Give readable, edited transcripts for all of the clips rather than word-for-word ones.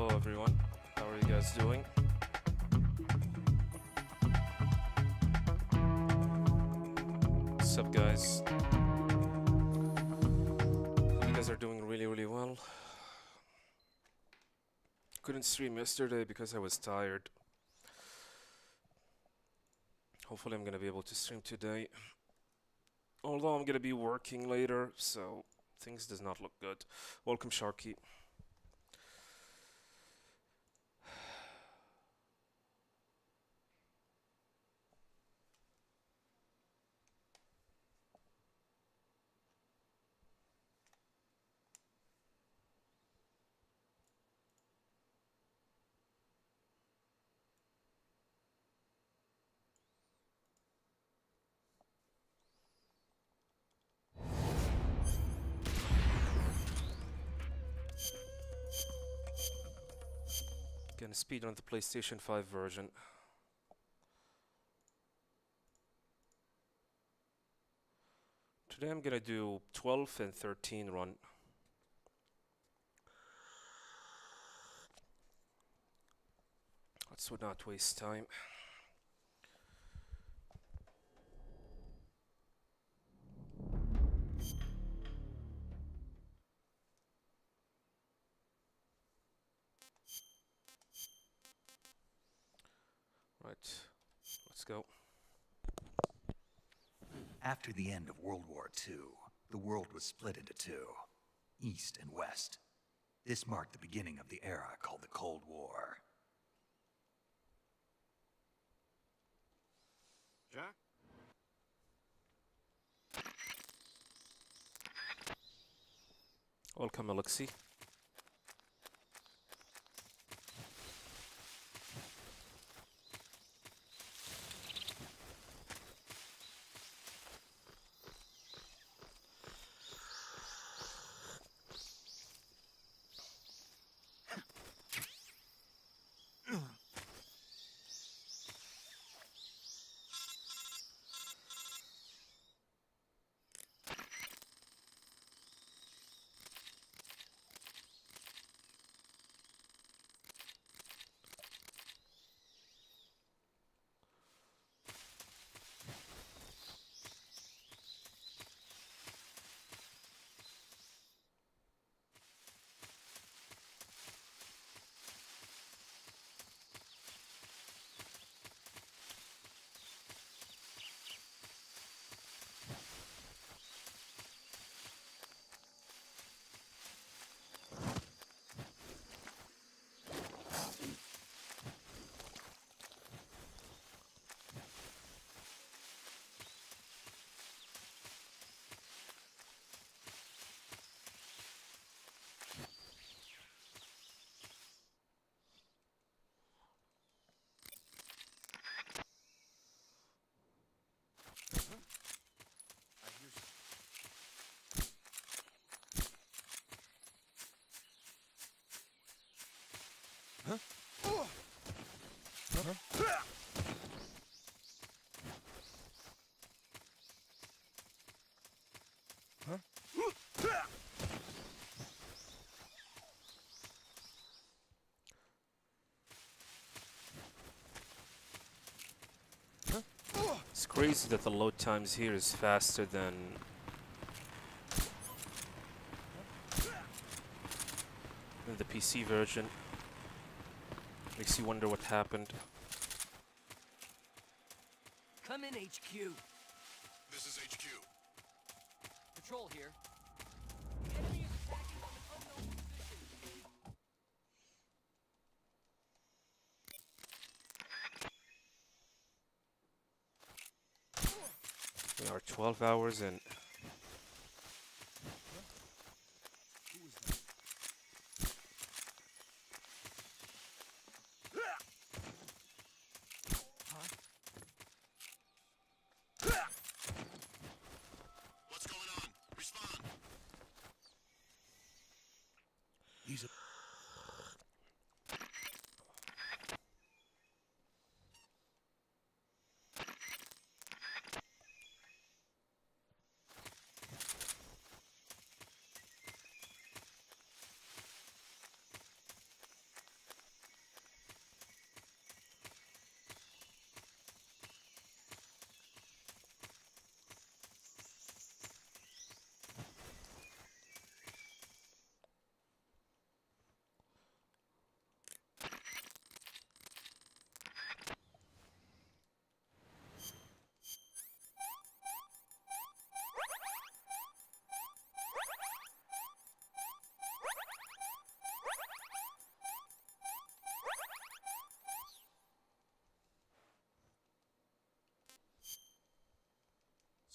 Hello everyone, how are you guys doing? What's up guys? You guys are doing really well. Couldn't stream yesterday because I was tired. Hopefully I'm gonna be able to stream today. Although I'm gonna be working later, so things does not look good. Welcome Sharky. Gonna speedrun the PlayStation 5 version. Today I'm gonna do 12 and 13 run. Let's not waste time. Right, let's go. After the end of World War II, the world was split into two, East and West. This marked the beginning of the era called the Cold War. Jack? Welcome Alexei. It's crazy that the load times here is faster than the PC version. Makes you wonder what happened. Come in, HQ. This is HQ. Patrol here. Enemy is attacking from an unknown position. We are 12 hours in. What's going on? Respond. He's a...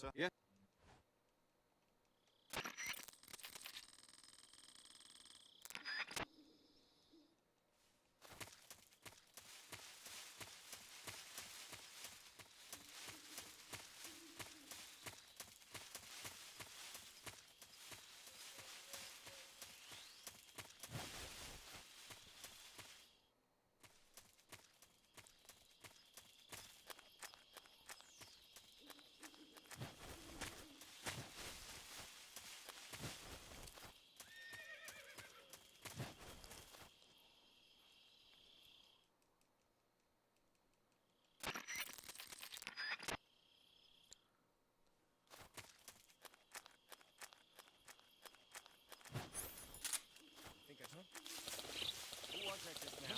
Sir? Yeah. Think I huh? Who was that just now?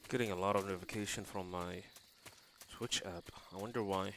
Getting a lot of notification from my Twitch app. I wonder why.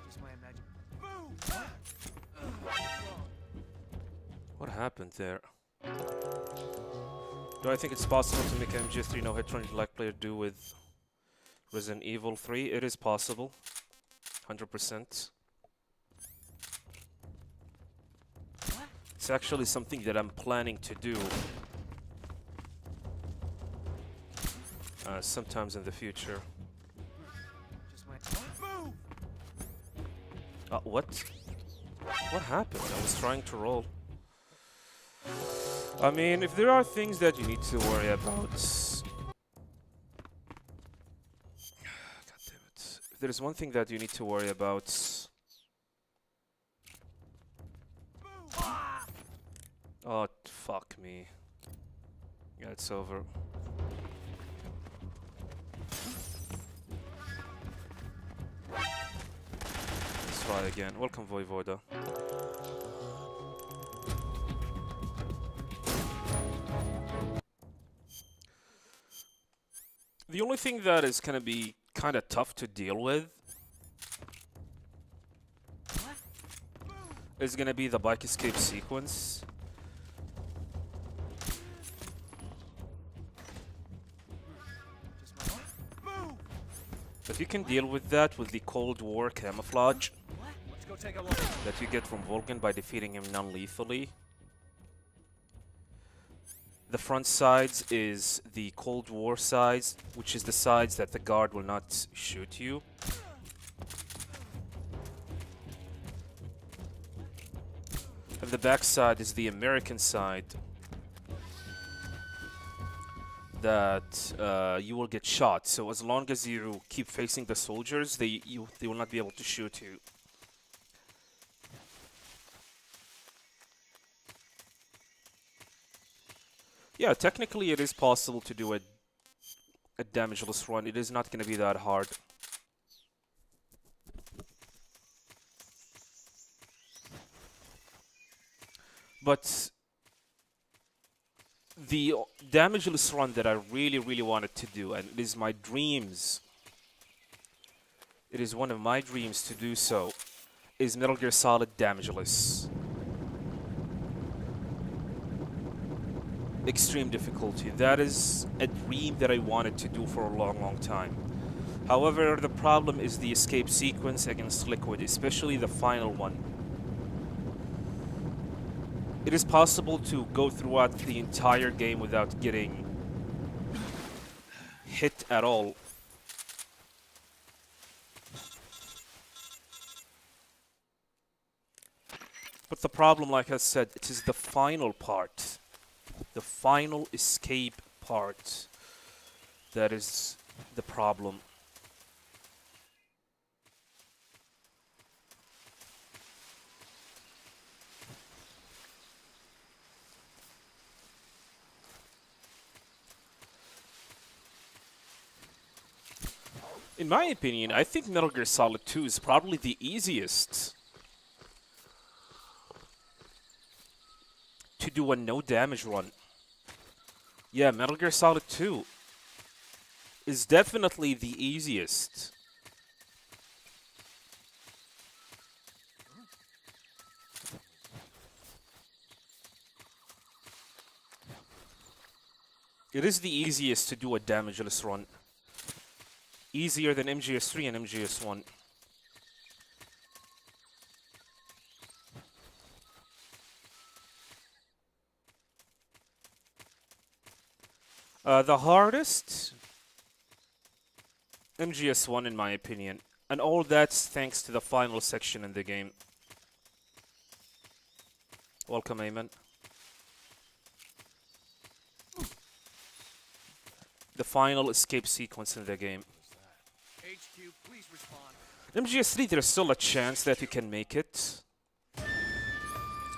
Just my imagination. Move! What happened there? Do I think it's possible to make MGS3 no hit like player do with Resident Evil 3? It is possible. 100%. It's actually something that I'm planning to do sometimes in the future. Just my move! What? What happened? I was trying to roll. I mean, if there are things that you need to worry about... God damn it. If there's one thing that you need to worry about... Oh, fuck me. Yeah, it's over. Let's try again. Welcome, Voivoda. The only thing that is gonna be kind of tough to deal with is gonna be the bike escape sequence. But you can deal with that with the Cold War camouflage Let's go take a look. that you get from Vulcan by defeating him non-lethally. The front sides is the Cold War sides, which is the sides that the guard will not shoot you. And the back side is the American side that you will get shot. So as long as you keep facing the soldiers, they will not be able to shoot you. Yeah, technically it is possible to do a damageless run. It is not going to be that hard. But the damageless run that I really wanted to do, and it is my dreams, it is one of my dreams to do so, is Metal Gear Solid damageless. Extreme difficulty. That is a dream that I wanted to do for a long time. However, the problem is the escape sequence against Liquid, especially the final one. It is possible to go throughout the entire game without getting hit at all. But the problem, like I said, it is the final part. The final escape part. That is the problem. In my opinion, I think Metal Gear Solid 2 is probably the easiest to do a no damage run. Yeah, Metal Gear Solid 2 is definitely the easiest. It is the easiest to do a damageless run. Easier than MGS3 and MGS1. The hardest, MGS1 in my opinion, and all that's thanks to the final section in the game. Welcome, Ayman. The final escape sequence in the game. HQ, please respond. MGS3, there's still a chance that you can make it.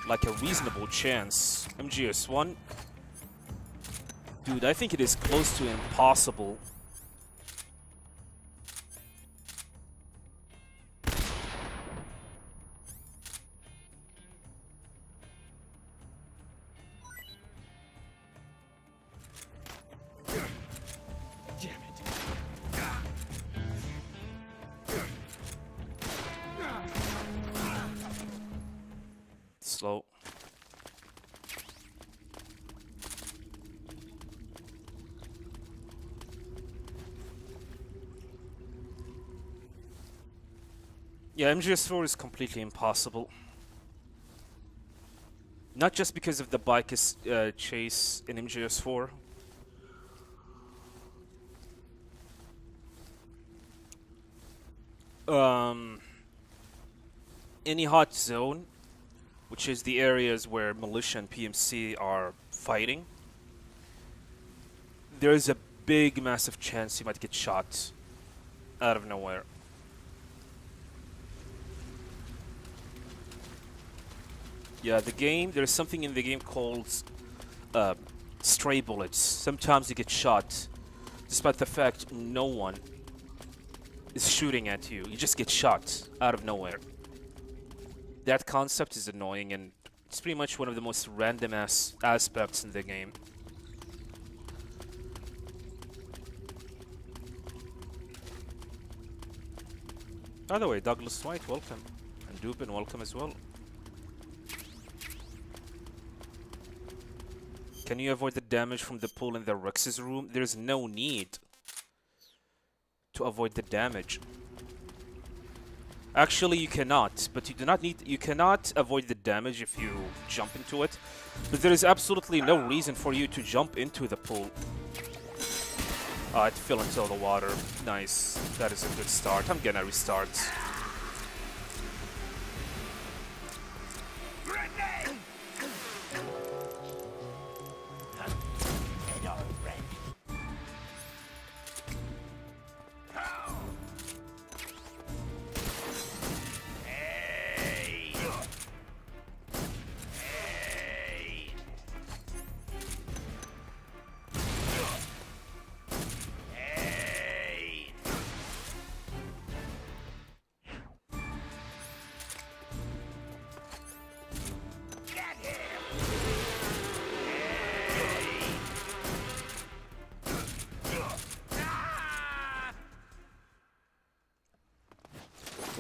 Like a reasonable chance. MGS1, dude, I think it is close to impossible. Slow. Yeah, MGS4 is completely impossible. Not just because of the bike chase in MGS4. Any hot zone, which is the areas where militia and PMC are fighting, there is a big, massive chance you might get shot out of nowhere. Yeah, the game, there's something in the game called stray bullets. Sometimes you get shot, despite the fact no one is shooting at you. You just get shot out of nowhere. That concept is annoying, and it's pretty much one of the most random aspects in the game. By the way, Douglas White, welcome. And Dubin, welcome as well. Can you avoid the damage from the pool in the Rex's room? There's no need to avoid the damage. Actually, you cannot, but you do not need. You cannot avoid the damage if you jump into it. But there is absolutely no reason for you to jump into the pool. It fell into the water. Nice. That is a good start. I'm gonna restart.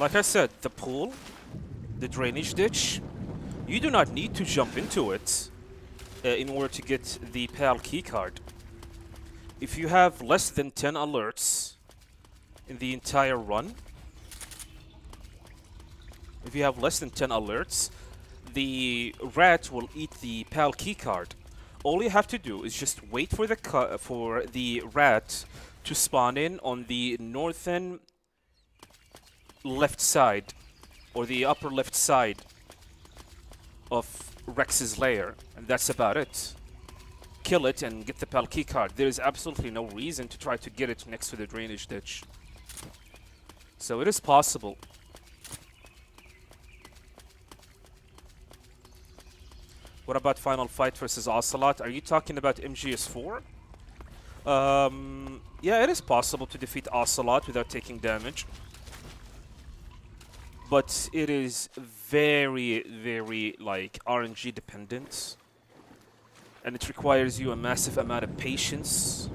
Like I said, the pool, the drainage ditch, you do not need to jump into it in order to get the PAL keycard. If you have less than 10 alerts in the entire run, the rat will eat the PAL keycard. All you have to do is just wait for the rat to spawn in on the northern left side, or the upper left side of Rex's lair, and that's about it. Kill it and get the PAL keycard. There is absolutely no reason to try to get it next to the drainage ditch. So it is possible. What about Final Fight versus Ocelot? Are you talking about MGS4? Yeah, it is possible to defeat Ocelot without taking damage. But it is very, very, like, RNG dependent. And it requires you a massive amount of patience.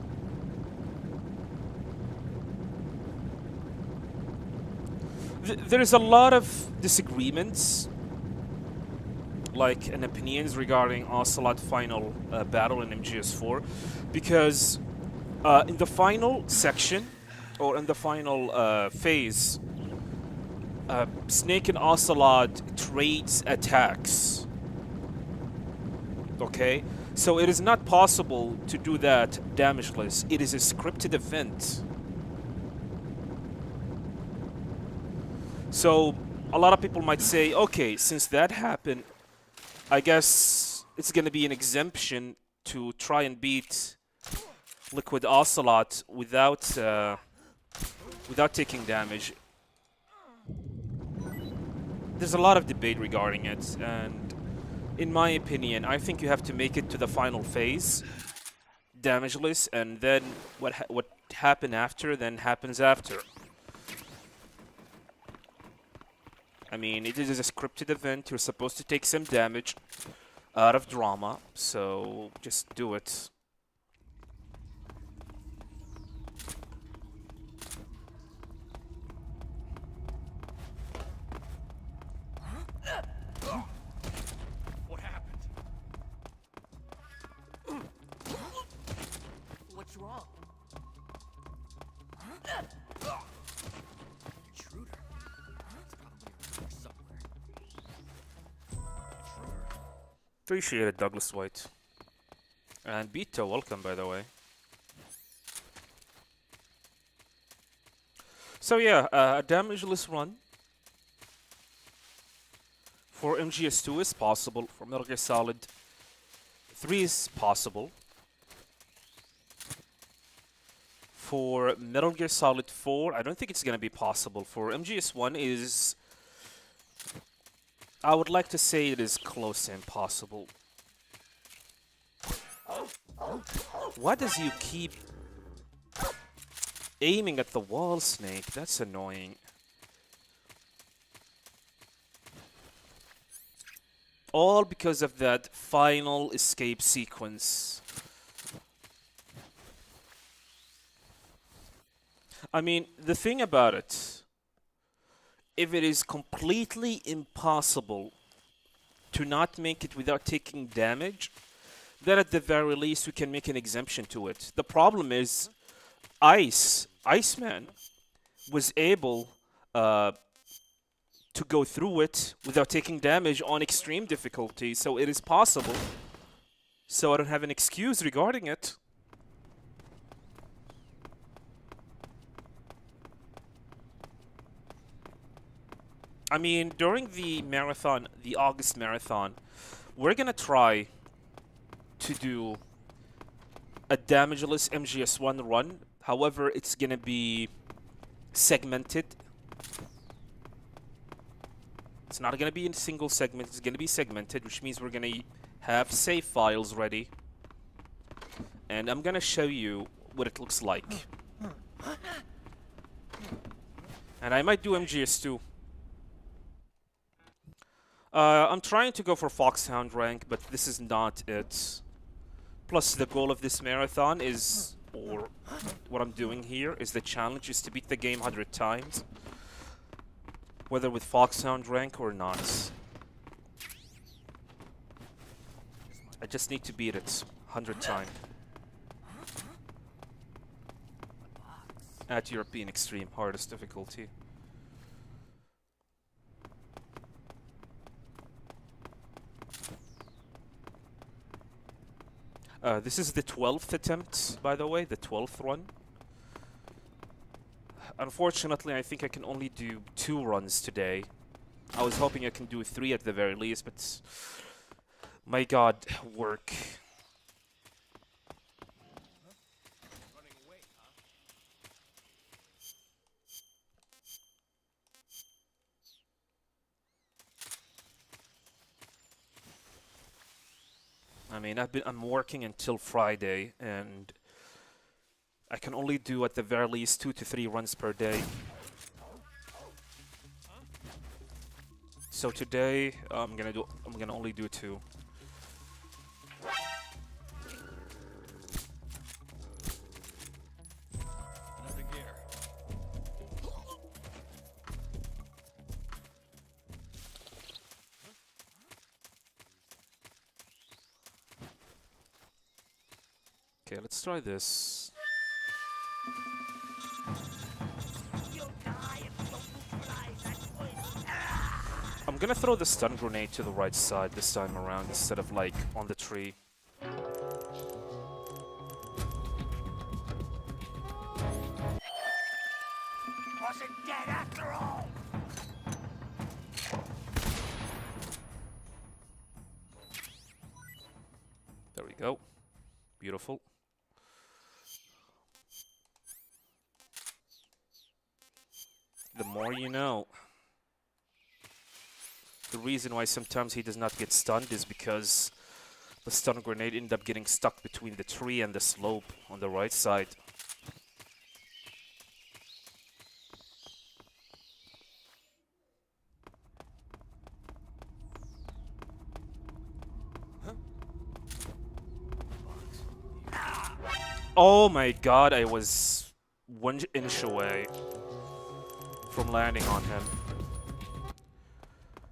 There's a lot of disagreements, like, and opinions regarding Ocelot final battle in MGS4, because in the final section, or in the final phase, Snake and Ocelot trades attacks. Okay? So it is not possible to do that damageless. It is a scripted event. So a lot of people might say, okay, since that happened, I guess it's gonna be an exemption to try and beat Liquid Ocelot without taking damage. There's a lot of debate regarding it, and in my opinion, I think you have to make it to the final phase damageless, and then what happened after then happens after. I mean, it is a scripted event. You're supposed to take some damage out of drama, so just do it. What happened? What's wrong? Intruder. It's probably around here somewhere. Intruder. Appreciate it, Douglas White. And Beto, welcome, by the way. So yeah, a damageless run for MGS2 is possible. For Metal Gear Solid 3 is possible. For Metal Gear Solid 4, I don't think it's gonna be possible. For MGS1 is... I would like to say it is close to impossible. Why does you keep aiming at the wall, Snake? That's annoying. All because of that final escape sequence. I mean, the thing about it, if it is completely impossible to not make it without taking damage, then at the very least we can make an exemption to it. The problem is, Iceman was able to go through it without taking damage on extreme difficulty, so it is possible. So I don't have an excuse regarding it. I mean, during the marathon, the August marathon, we're gonna try to do a damageless MGS1 run. However, it's gonna be segmented. It's not gonna be in a single segment, it's gonna be segmented, which means we're gonna have save files ready. And I'm gonna show you what it looks like. And I might do MGS2. I'm trying to go for Foxhound rank, but this is not it. Plus, the goal of this marathon is, or what I'm doing here, is the challenge is to beat the game 100 times. whether with Foxhound rank or not. I just need to beat it 100 times. At European Extreme, hardest difficulty. This is the 12th attempt, by the way, the 12th run. Unfortunately, I think I can only do 2 runs today. I was hoping I can do 3 at the very least, but my god, work. I mean, I'm working until Friday, and I can only do at the very least 2 to 3 runs per day. So today, I'm gonna only do 2. Another gear. Okay, let's try this. I'm gonna throw the stun grenade to the right side this time around instead of like on the tree. Wasn't dead after all. There we go. Beautiful. The more you know. The reason why sometimes he does not get stunned is because the stun grenade ended up getting stuck between the tree and the slope on the right side. Oh my god, I was 1 inch away from landing on him.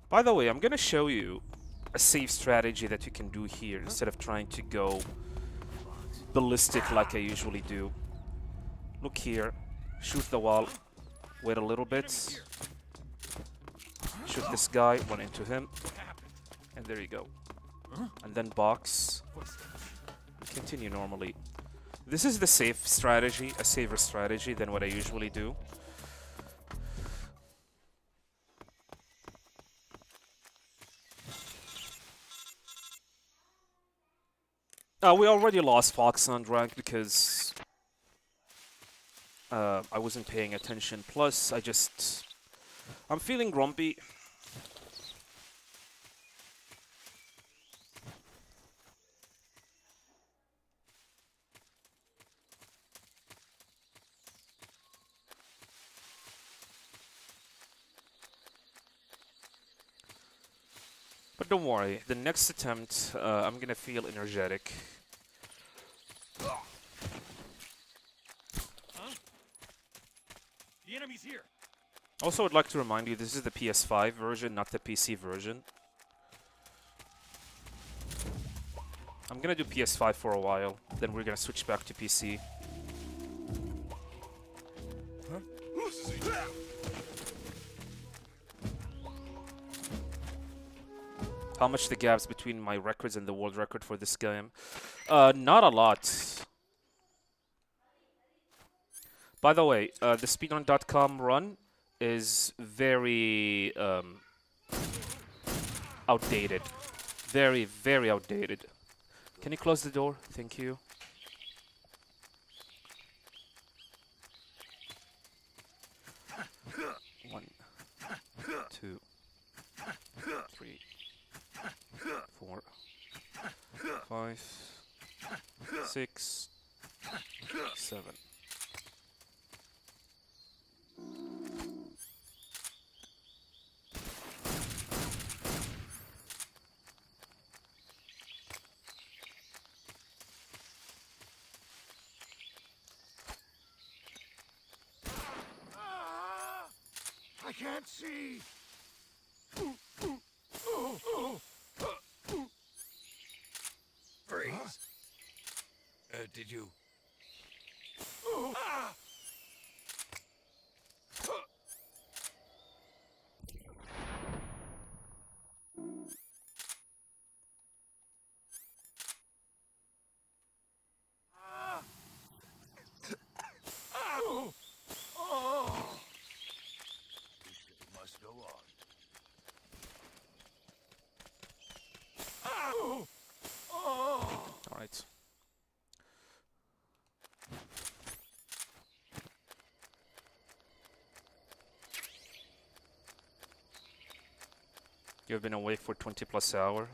By the way, I'm gonna show you a safe strategy that you can do here instead of trying to go ballistic like I usually do. Look here, shoot the wall, wait a little bit, shoot this guy, run into him, and there you go. And then box, continue normally. This is the safe strategy, a safer strategy than what I usually do. We already lost Foxhound rank because I wasn't paying attention. Plus, I'm feeling grumpy. But don't worry, the next attempt, I'm gonna feel energetic. The enemy's here. Also, I'd like to remind you, this is the PS5 version, not the PC version. I'm gonna do PS5 for a while, then we're gonna switch back to PC. This is HQ. How much the gaps between my records and the world record for this game? Not a lot. By the way, the Speedrun.com run is very outdated. Very, very outdated. Can you close the door? Thank you. One, 2, 3, 4, 5, 6, 7. I can't see. Freeze. Did you? Must go on. All right. You've been awake for 20 plus hours.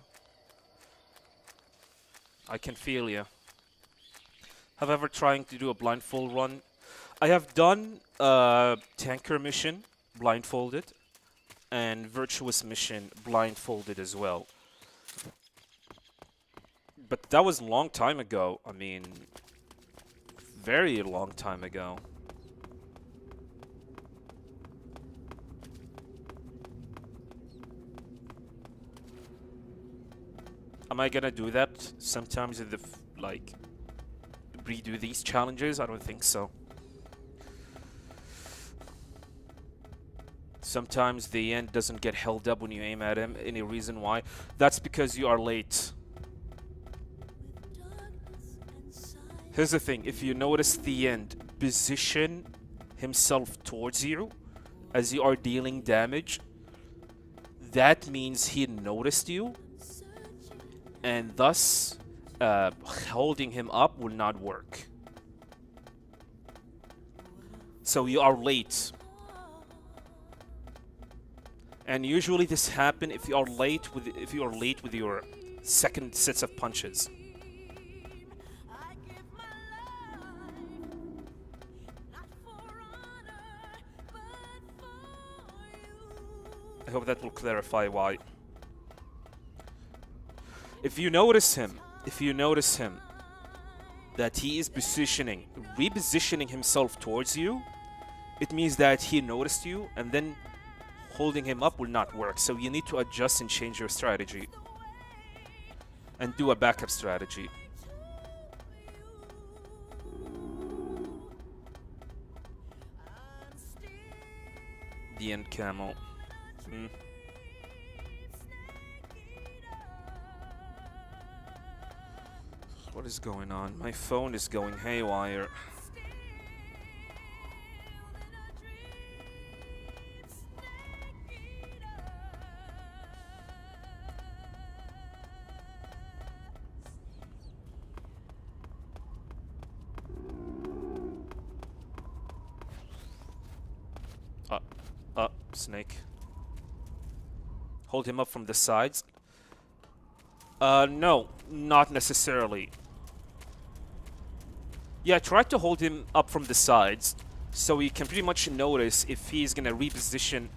I can feel you. However, trying to do a blindfold run. I have done a tanker mission blindfolded and virtuous mission blindfolded as well. But that was a long time ago. I mean, very long time ago. Am I gonna do that sometimes in the like redo these challenges? I don't think so. Sometimes the end doesn't get held up when you aim at him. Any reason why? That's because you are late. Here's the thing, if you notice the end position himself towards you as you are dealing damage, that means he noticed you, and thus holding him up will not work. So you are late. And usually this happens if you are late with your second sets of punches. I hope that will clarify why. If you notice him that he is repositioning himself towards you, it means that he noticed you, and then holding him up will not work. So you need to adjust and change your strategy and do a backup strategy. The end camo. What is going on? My phone is going haywire. Snake. Hold him up from the sides. No, not necessarily. Yeah, try to hold him up from the sides so you can pretty much notice if he's gonna reposition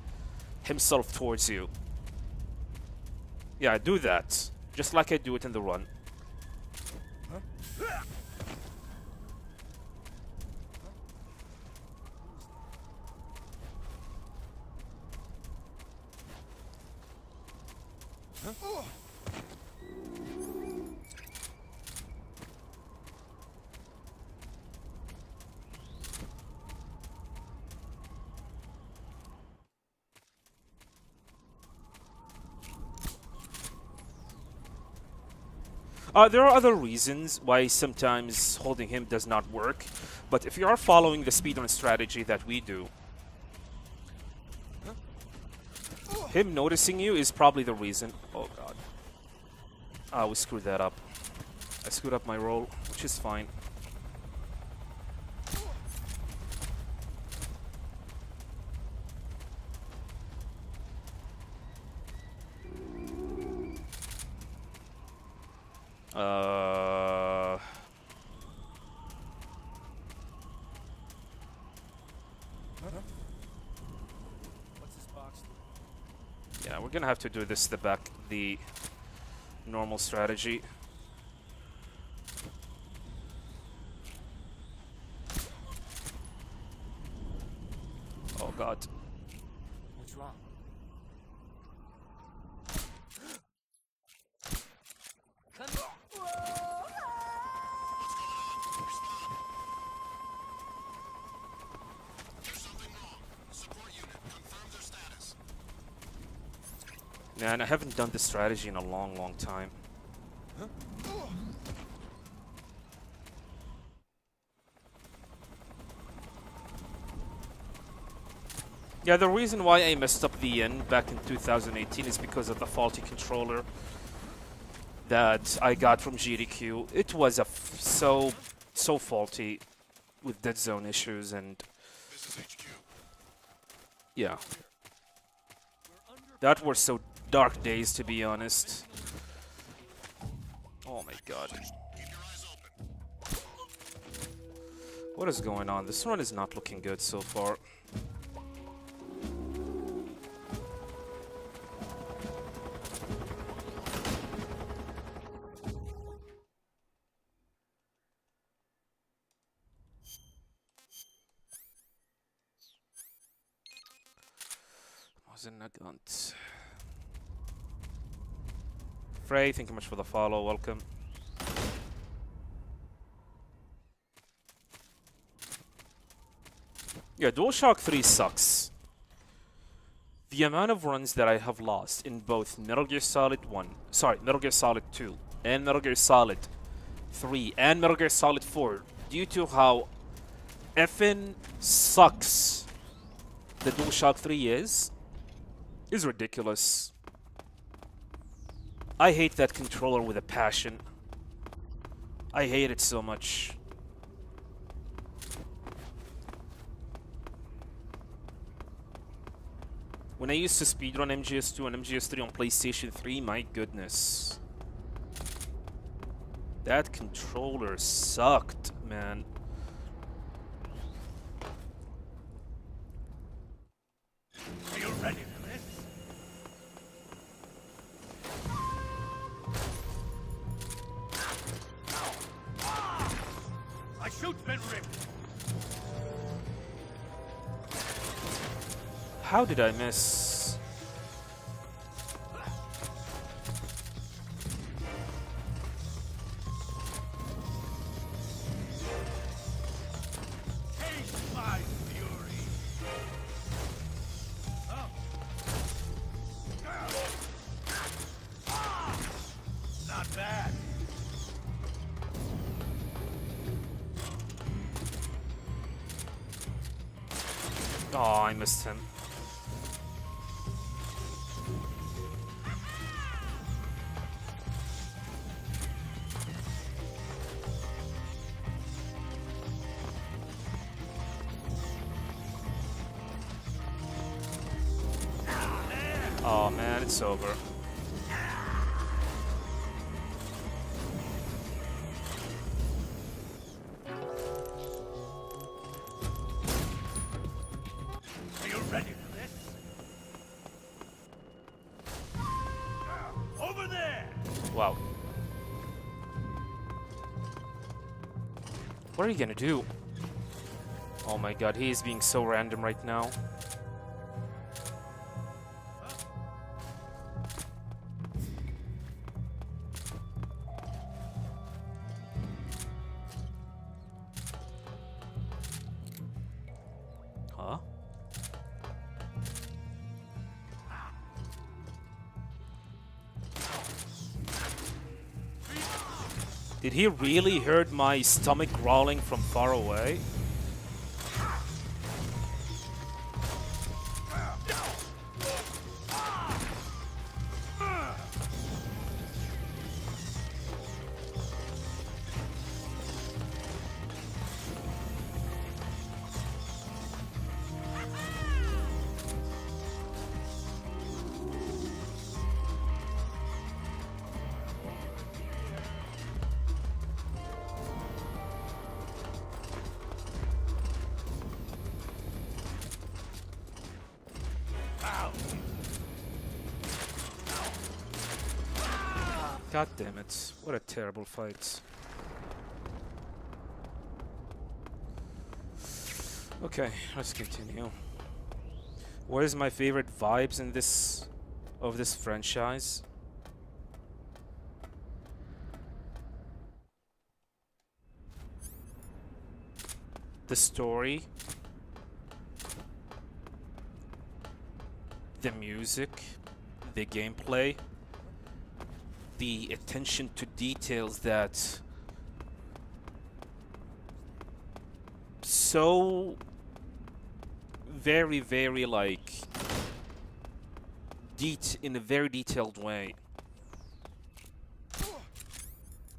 himself towards you. Yeah, do that. Just like I do it in the run. There are other reasons why sometimes holding him does not work, but if you are following the speedrun strategy that we do, him noticing you is probably the reason. Oh god. Ah, we screwed that up. I screwed up my roll, which is fine. What's this box do? Yeah, we're gonna have to do this the normal strategy. Oh god. Man, I haven't done this strategy in a long, long time. Yeah, the reason why I messed up the end back in 2018 is because of the faulty controller that I got from GDQ. It was so faulty with dead zone issues and yeah. That were so dark days, to be honest. Oh my god. What is going on? This run is not looking good so far. Frey, thank you much for the follow. Welcome. Yeah, DualShock 3 sucks. The amount of runs that I have lost in both Metal Gear Solid 2, and Metal Gear Solid 3, and Metal Gear Solid 4, due to how effing sucks the DualShock 3 is ridiculous. I hate that controller with a passion. I hate it so much. When I used to speedrun MGS2 and MGS3 on PlayStation 3, my goodness. That controller sucked, man. Are you ready for this? My chute's been ripped. How did I miss? Taste my fury. Oh. Not bad. Oh, I missed him. Oh man, it's over. Are you ready for this? Over there! Wow. What are you gonna do? Oh my god, he is being so random right now. Huh? Did he really heard my stomach growling from far away? God damn it. What a terrible fight. Okay, let's continue. What is my favorite vibes in this franchise? The story, the music, the gameplay, the attention to details that so very, very like in a very detailed way.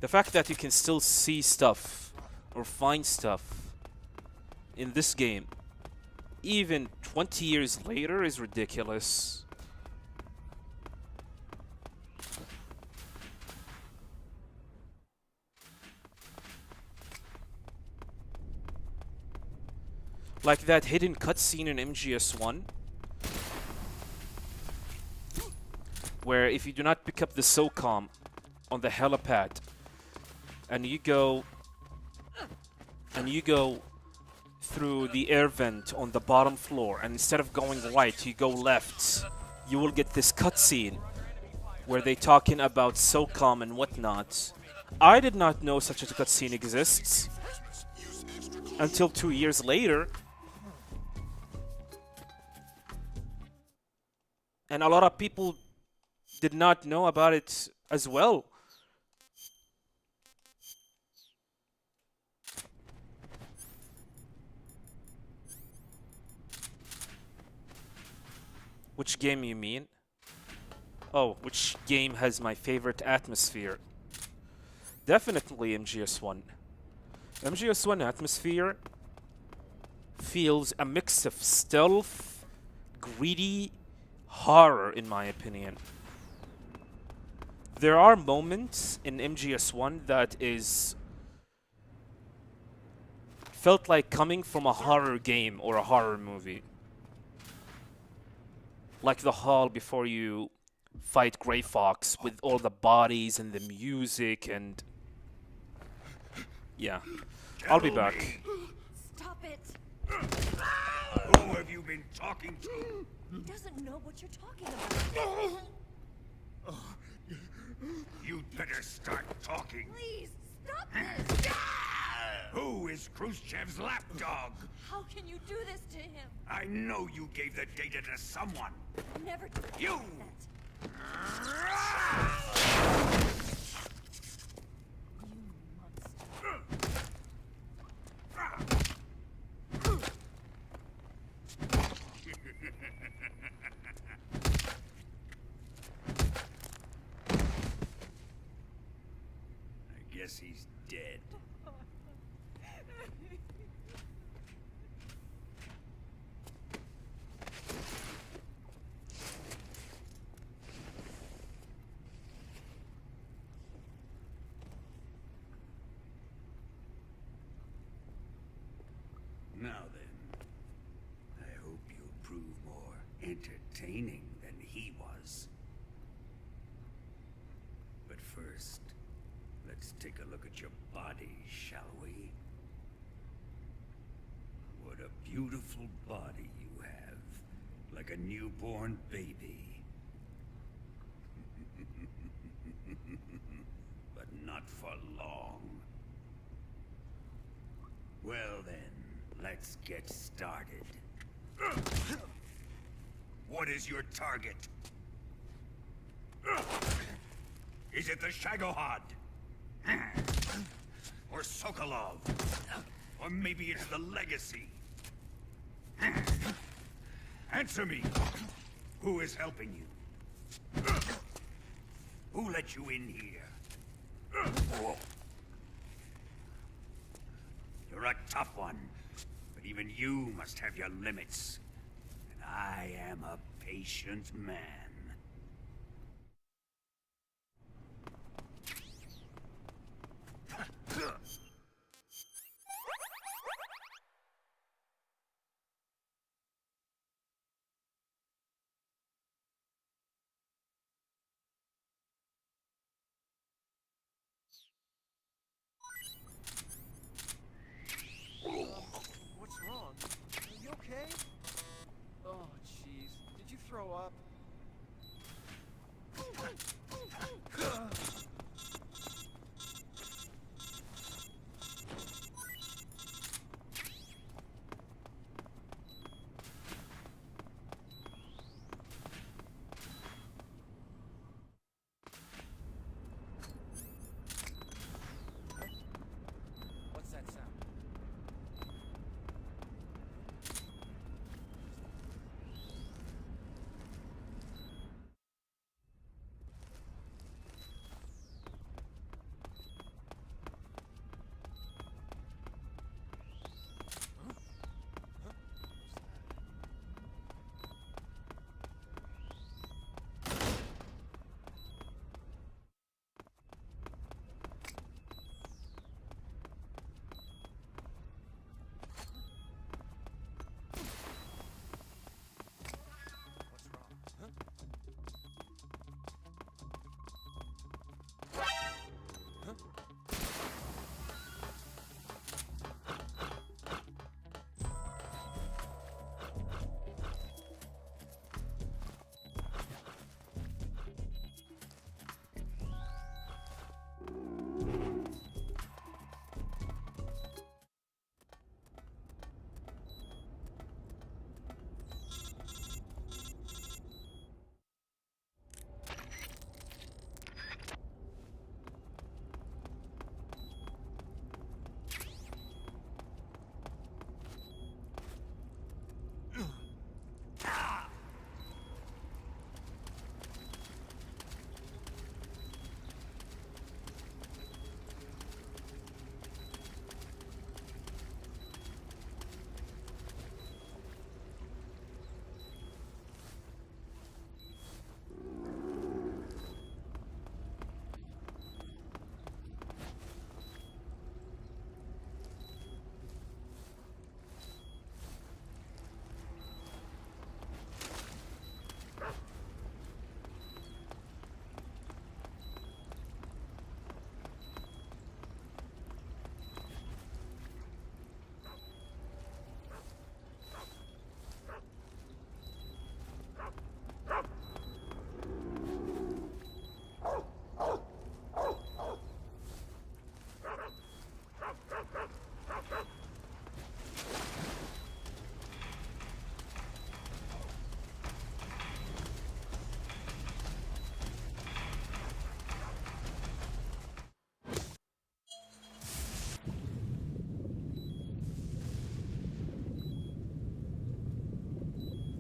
The fact that you can still see stuff or find stuff in this game even 20 years later is ridiculous. Like that hidden cutscene in MGS1, where if you do not pick up the SOCOM on the helipad, and you go through the air vent on the bottom floor, and instead of going right, you go left, you will get this cutscene where they talking about SOCOM and whatnot. I did not know such a cutscene exists until 2 years later. And a lot of people did not know about it as well. Which game you mean? Oh, which game has my favorite atmosphere? Definitely MGS1. MGS1 atmosphere feels a mix of stealth, greedy, horror, in my opinion. There are moments in MGS1 that is felt like coming from a horror game or a horror movie. Like the hall before you fight Grey Fox with all the bodies and the music and... yeah. I'll be back. Stop it! Who have you been talking to? He doesn't know what you're talking about. You'd better start talking. Please, stop this! Who is Khrushchev's lapdog? How can you do this to him? I know you gave the data to someone. Never do You! that. I guess he's dead. Now then, I hope you'll prove more entertaining than he was. But first, let's take a look at your body, shall we? What a beautiful body you have, like a newborn baby. But not for long. Well then, let's get started. What is your target? Is it the Shagohod? Or Sokolov? Or maybe it's the Legacy? Answer me! Who is helping you? Who let you in here? You're a tough one, but even you must have your limits. And I am a patient man. What's wrong? Are you okay? Oh, jeez. Did you throw up?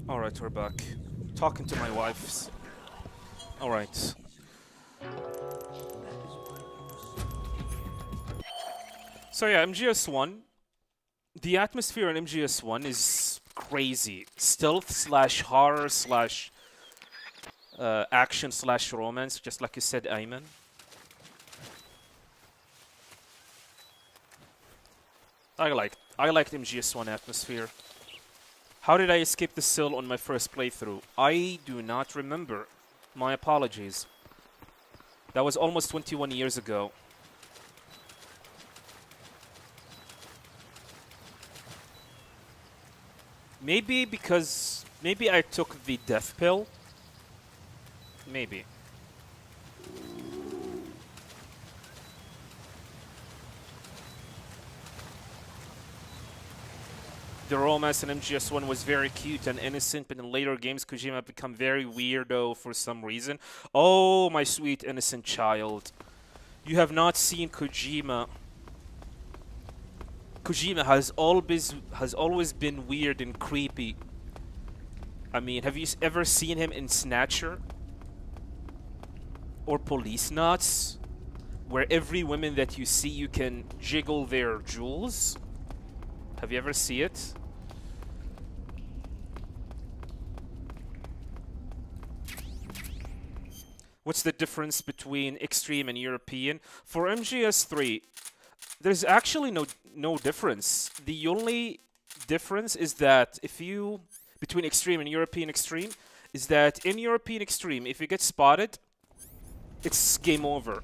Alright, we're back. Talking to my wife. Alright. So yeah, MGS1. The atmosphere in MGS1 is crazy. Stealth slash horror slash action slash romance, just like you said, Ayman. I liked MGS1 atmosphere. How did I escape the sill on my first playthrough? I do not remember. My apologies. That was almost 21 years ago. Maybe because... Maybe I took the death pill? Maybe. The romance in MGS1 was very cute and innocent, but in later games, Kojima become very weirdo for some reason. Oh, my sweet innocent child. You have not seen Kojima. Kojima has always been weird and creepy. I mean, have you ever seen him in Snatcher? Or Police Knots? Where every woman that you see, you can jiggle their jewels? Have you ever seen it? What's the difference between Extreme and European? For MGS3, there's actually no difference. The only difference is that between Extreme and European Extreme, is that in European Extreme, if you get spotted, it's game over.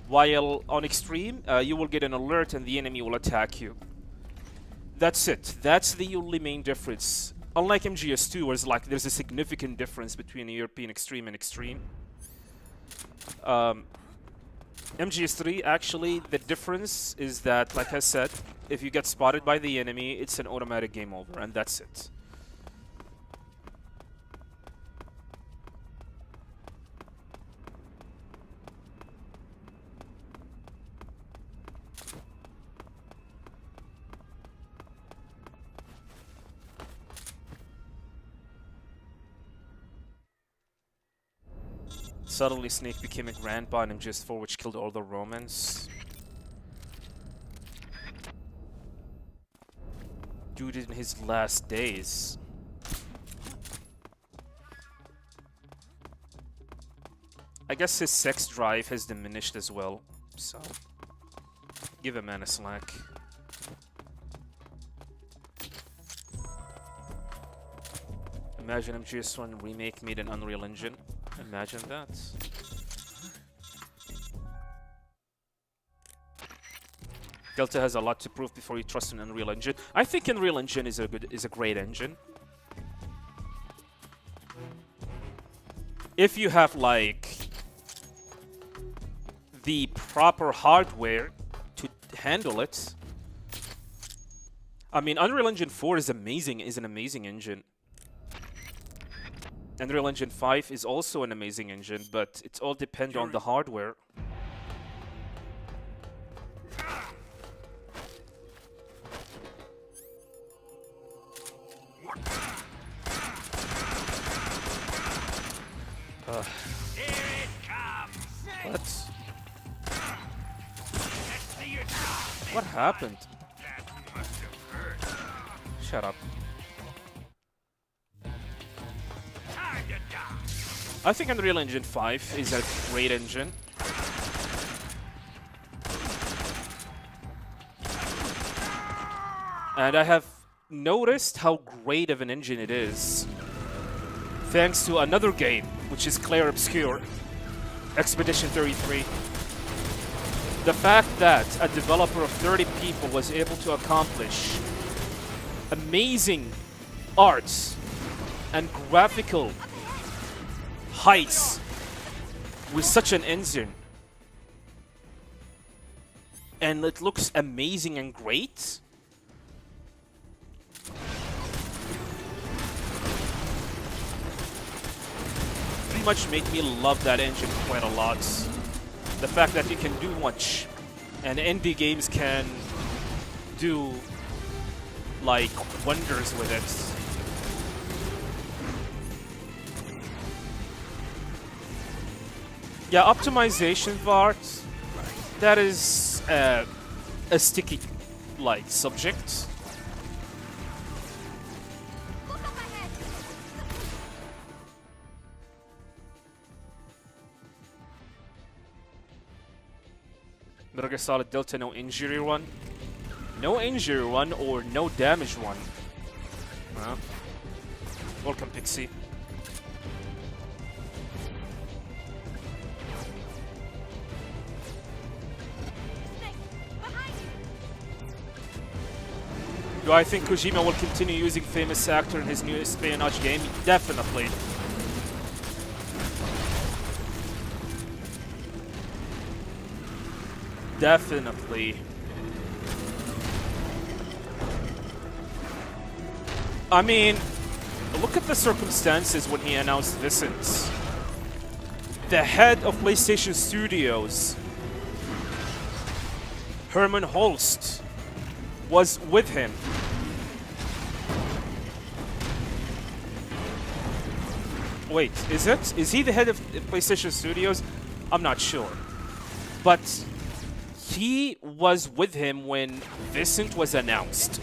While on Extreme, you will get an alert and the enemy will attack you. That's it. That's the only main difference. Unlike MGS2, where it's like there's a significant difference between European Extreme and Extreme. MGS3, actually, the difference is that, like I said, if you get spotted by the enemy, it's an automatic game over, and that's it. Suddenly Snake became a grandpa in MGS4, which killed all the Romans. Dude in his last days. I guess his sex drive has diminished as well, so give a man a slack. Imagine MGS1 remake made in Unreal Engine. Imagine that. Delta has a lot to prove before you trust an Unreal Engine. I think Unreal Engine is a great engine. If you have like the proper hardware to handle it. I mean, Unreal Engine 4 is an amazing engine. Unreal Engine 5 is also an amazing engine, but it all depends on the hardware. What? What happened? Shut up. I think Unreal Engine 5 is a great engine. And I have noticed how great of an engine it is. Thanks to another game, which is Clair Obscur, Expedition 33. The fact that a developer of 30 people was able to accomplish amazing arts and graphical heights with such an engine, and it looks amazing and great. Pretty much made me love that engine quite a lot. The fact that you can do much, and indie games can do like wonders with it. Yeah, optimization part. That is a sticky, like, subject. Look up ahead! Metal Gear Solid Delta no injury run. No injury run or no damage run. Huh? Welcome, Pixie. Snake, behind you! Do I think Kojima will continue using famous actor in his new espionage game? Definitely. Definitely. I mean, look at the circumstances when he announced Vicent. The head of PlayStation Studios, Herman Holst, was with him. Wait, is it? Is he the head of PlayStation Studios? I'm not sure. But he was with him when Vicent was announced.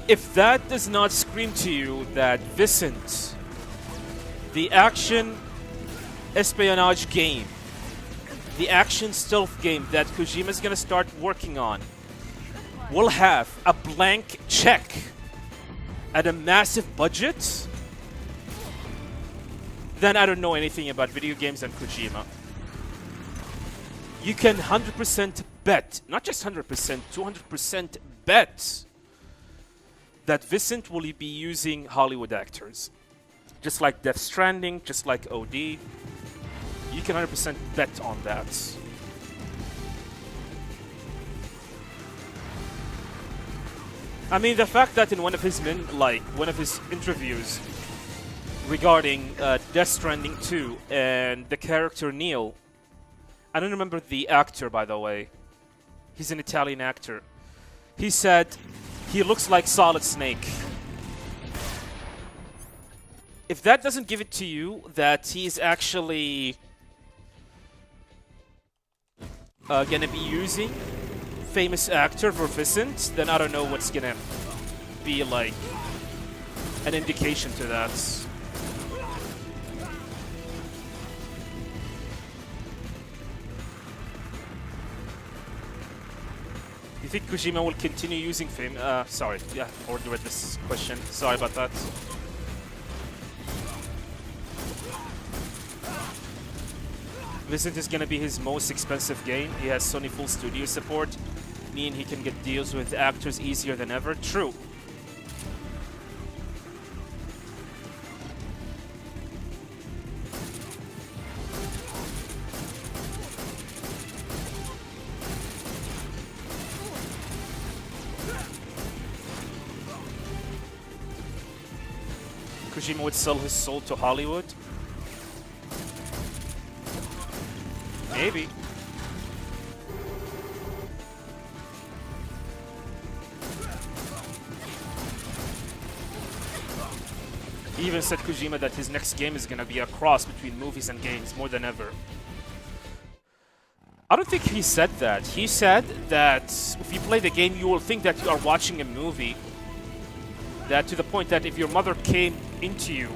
If that does not scream to you that Vicent, the action espionage game, the action stealth game that Kojima is going to start working on, will have a blank check at a massive budget, then I don't know anything about video games and Kojima. You can 100% bet, not just 100%, 200% bet that Vicent will be using Hollywood actors. Just like Death Stranding, just like OD. You can 100% bet on that. I mean, the fact that in one of his interviews regarding Death Stranding 2 and the character Neil, I don't remember the actor, by the way. He's an Italian actor. He said he looks like Solid Snake. If that doesn't give it to you that he's actually gonna be using famous actor for Vicent, then I don't know what's gonna be like an indication to that. You think Kojima will continue using sorry, yeah, I already read this question. Sorry about that. Vicent is gonna be his most expensive game. He has Sony full studio support, meaning he can get deals with actors easier than ever. True. Kojima would sell his soul to Hollywood? Maybe. He even said, Kojima, that his next game is gonna be a cross between movies and games more than ever. I don't think he said that. He said that if you play the game, you will think that you are watching a movie. That to the point that if your mother came into you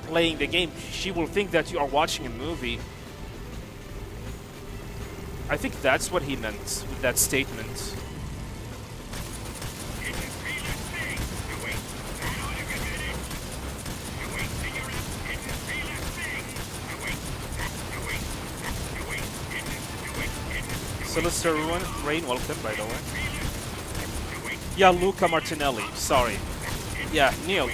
playing the game, she will think that you are watching a movie. I think that's what he meant with that statement. Sylvester Rain, welcome, by the way. Yeah, Luca Martinelli, sorry. Yeah, Neil.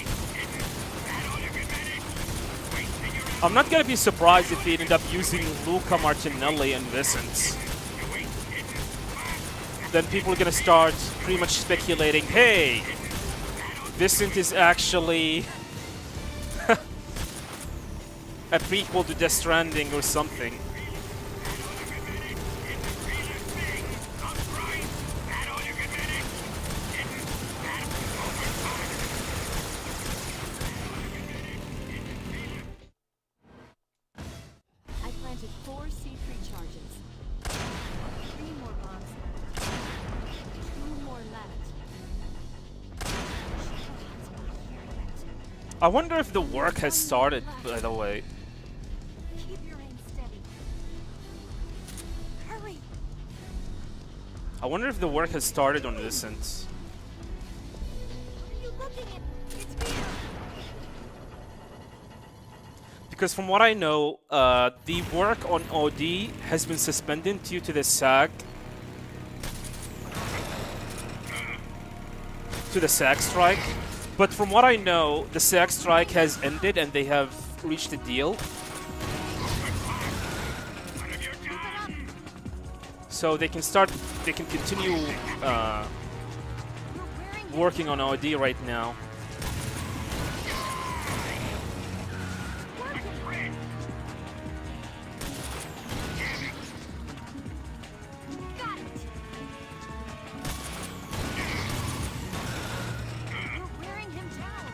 I'm not gonna be surprised if he ended up using Luca Martinelli and Vicent. Then people are gonna start pretty much speculating, hey, Vicent is actually a prequel to Death Stranding or something. planted 4 C3 charges. 3 more bombs left. 2 more left. Shield's not here yet. I wonder if the work has started, by the way. Keep your aim steady. Hurry! I wonder if the work has started on this end. What are you looking at? It's here! Because from what I know, the work on OD has been suspended due to the SAG. To the SAG strike. But from what I know, the SAG strike has ended and they have reached a deal. So they can continue working on OD right now. Got it! You're wearing him down!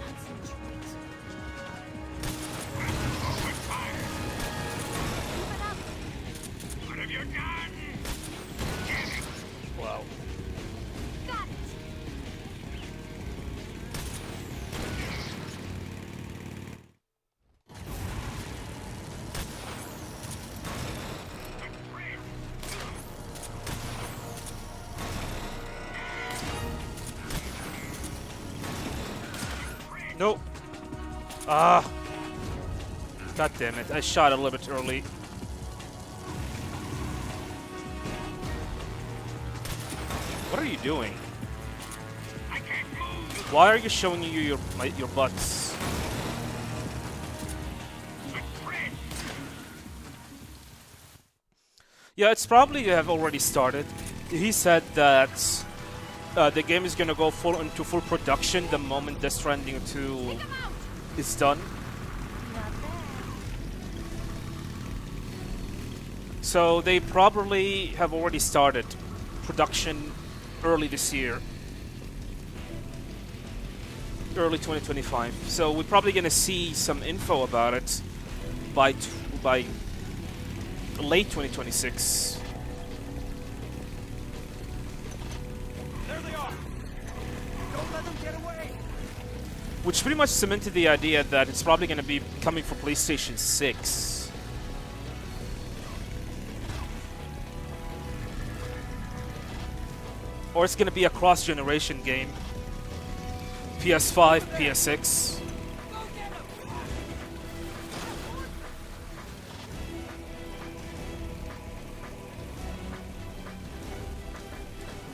Concentrate. Keep it up! What have you done? Wow. Got it! Nope. Ah. God damn it. I shot a little bit early. What are you doing? I can't move. Why are you showing you your butts? Yeah, it's probably have already started. He said that the game is gonna go into full production the moment Death Stranding 2 is done. Not bad. So they probably have already started production early this year. Early 2025. So we're probably gonna see some info about it by late 2026. There they are! Don't let them get away! Which pretty much cemented the idea that it's probably gonna be coming for PlayStation 6. Or it's gonna be a cross-generation game. PS5, PS6.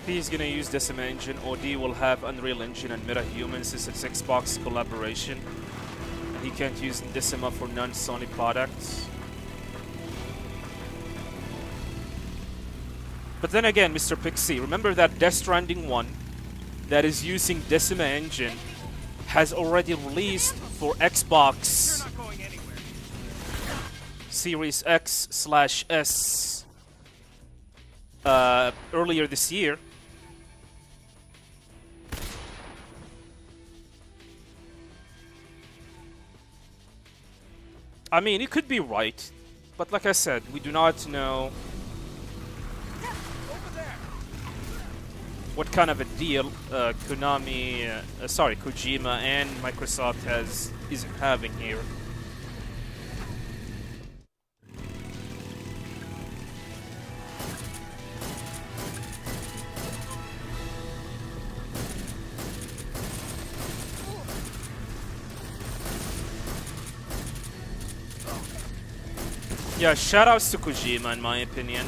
He's gonna use Decima Engine. OD will have Unreal Engine and MetaHuman since it's Xbox collaboration. And he can't use Decima for non-Sony products. But then again, Mr. Pixie, remember that Death Stranding 1 that is using Decima Engine has already released for Xbox Series X/S earlier this year. I mean, it could be right, but like I said, we do not know what kind of a deal Kojima and Microsoft is having here. Yeah, shoutouts to Kojima, in my opinion.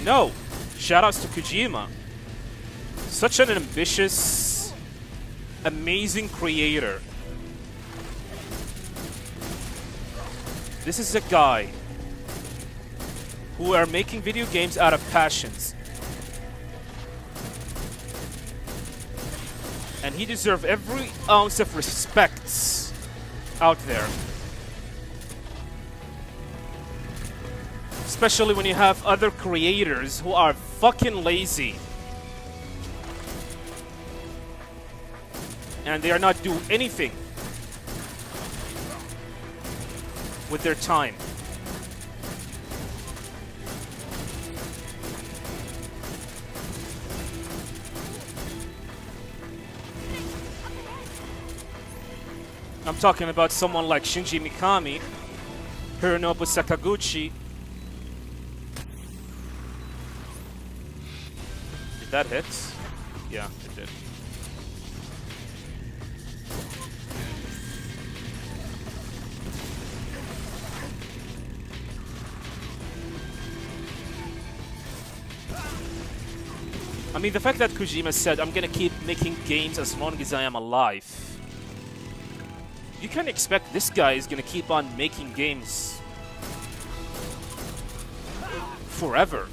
No! Shoutouts to Kojima. Such an ambitious, amazing creator. This is a guy who are making video games out of passions. And he deserves every ounce of respect out there. Especially when you have other creators who are fucking lazy. And they are not doing anything with their time. I'm talking about someone like Shinji Mikami, Hironobu Sakaguchi. Did that hit? Yeah, it did. I mean, the fact that Kojima said, I'm gonna keep making games as long as I am alive. You can expect this guy is gonna keep on making games forever.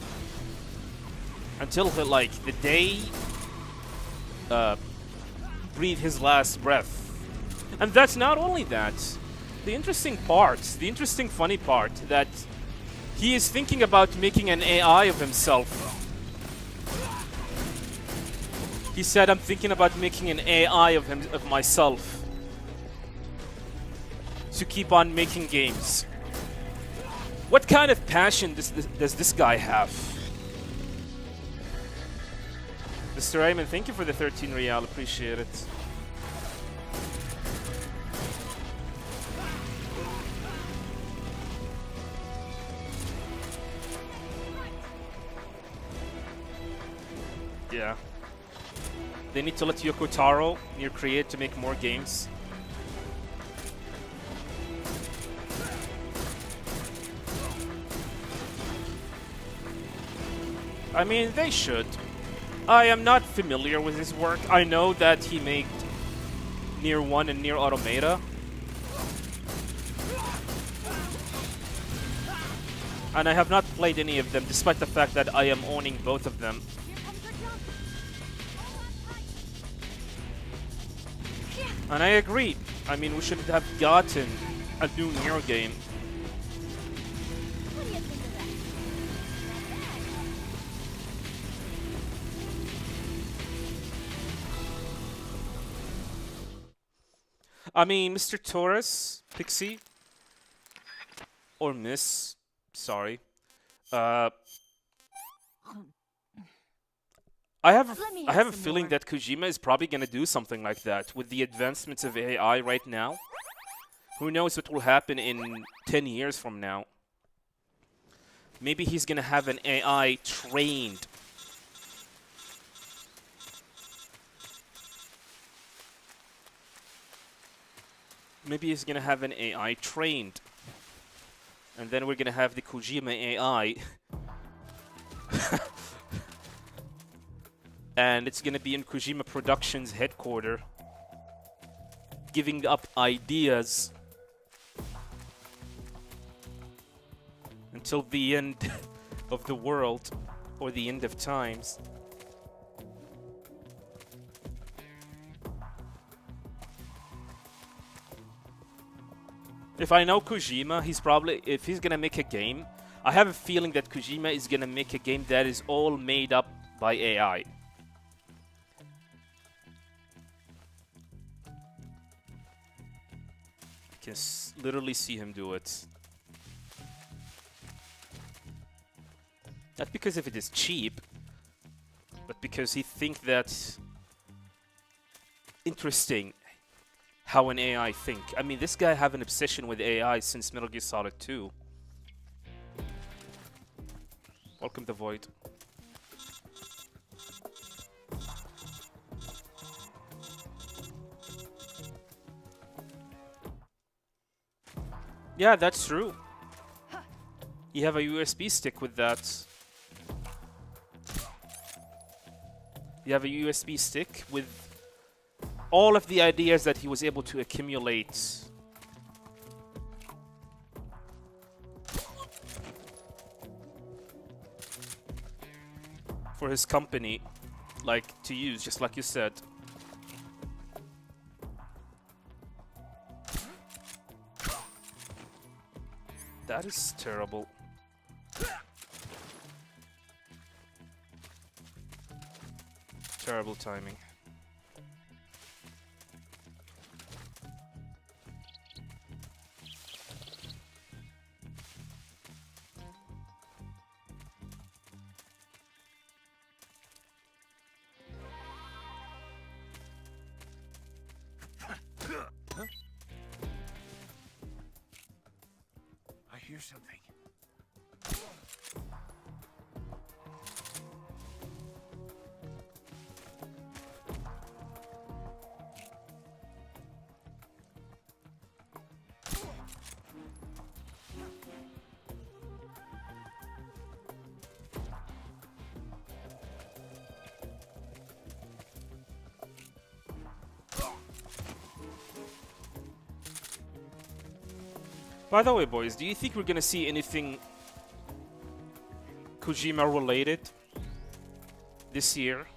Until he, like, the day breathe his last breath. And that's not only that. The interesting part, the interesting funny part, that he is thinking about making an AI of himself. He said, I'm thinking about making an AI of myself to keep on making games. What kind of passion does this guy have? Mr. Raymond, thank you for the 13 real. Appreciate it. Yeah. They need to let Yoko Taro near Create to make more games. I mean, they should. I am not familiar with his work. I know that he made Nier 1 and Nier Automata. And I have not played any of them, despite the fact that I am owning both of them. And I agree. I mean, we should have gotten a new Nier game. What do you think of that? I mean, Mr. Torres, Pixie, or Miss, sorry. I have a feeling that Kojima is probably gonna do something like that with the advancements of AI right now. Who knows what will happen in 10 years from now? Maybe he's gonna have an AI trained. Maybe he's gonna have an AI trained. And then we're gonna have the Kojima AI. And it's gonna be in Kojima Productions headquarters, giving up ideas until the end of the world or the end of times. If I know Kojima, if he's gonna make a game, I have a feeling that Kojima is gonna make a game that is all made up by AI. I can literally see him do it. Not because if it is cheap, but because he thinks that's interesting how an AI think. I mean, this guy have an obsession with AI since Metal Gear Solid 2. Welcome to Void. Yeah, that's true. You have a USB stick with that. You have a USB stick with all of the ideas that he was able to accumulate. For his company, like, to use, just like you said. That is terrible. Terrible timing. something. By the way, boys, do you think we're gonna see anything Kojima related this year?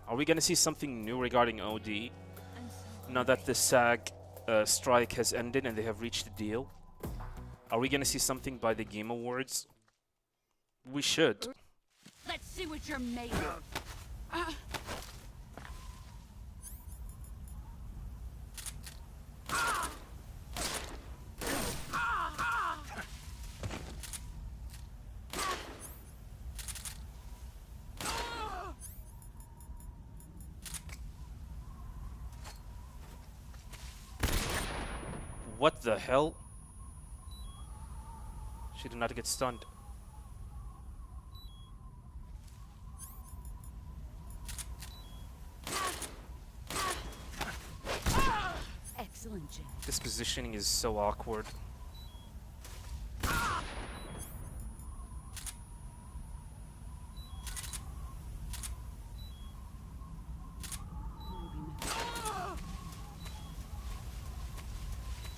Are we gonna see something new regarding OD now that the SAG strike has ended and they have reached a deal? Are we gonna see something by the Game Awards? We should. Let's see what you're made of. What the hell? She did not get stunned. Excellent, Jack. This positioning is so awkward.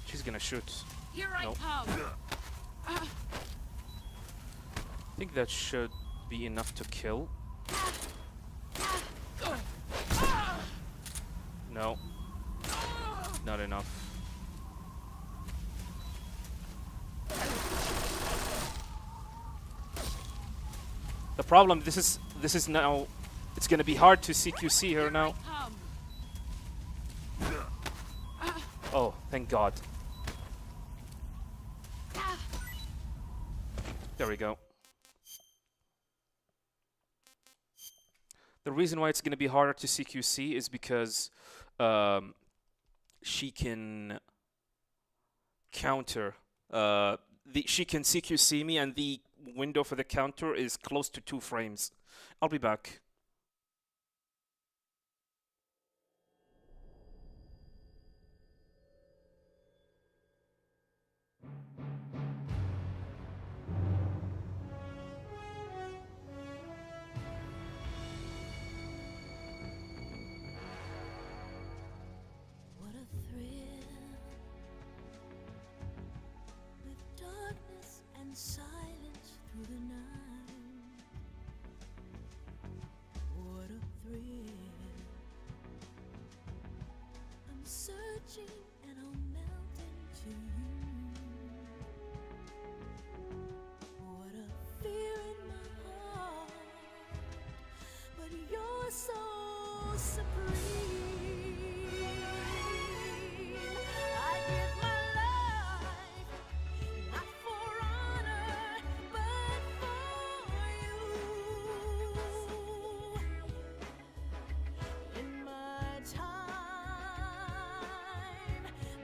She's gonna shoot. Here I Nope. come. I think that should be enough to kill. No. Not enough. The problem, this is now, it's gonna be hard to CQC her now. Come. Oh, thank God. There we go. The reason why it's going to be harder to CQC is because she can counter. She can CQC me, and the window for the counter is close to 2 frames. I'll be back. What a thrill, with darkness and silence through the night. What a thrill, I'm searching and I'll melt into you. What a fear in my heart, but you're so supreme. I give my life, not for honor, but for you. In my time,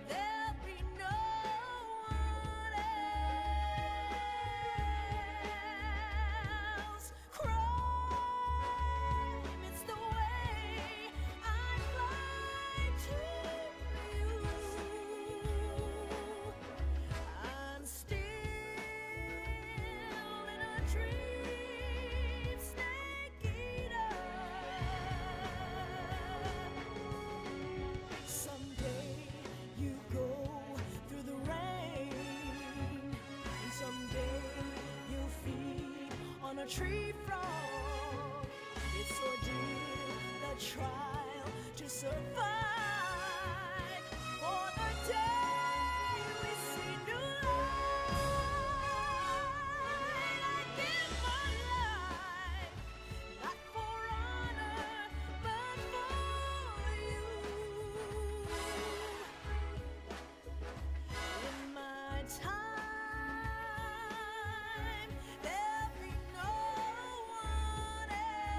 there'll be no one else. Crime, it's the way I fly to you. I'm still in a dream, snake eater. Someday you go through the rain, and someday you'll feed on a tree frog. It's ordeal, the trial to survive. For the day we see new light, I give my life, not for honor, but for you. In my time, there'll be no one else.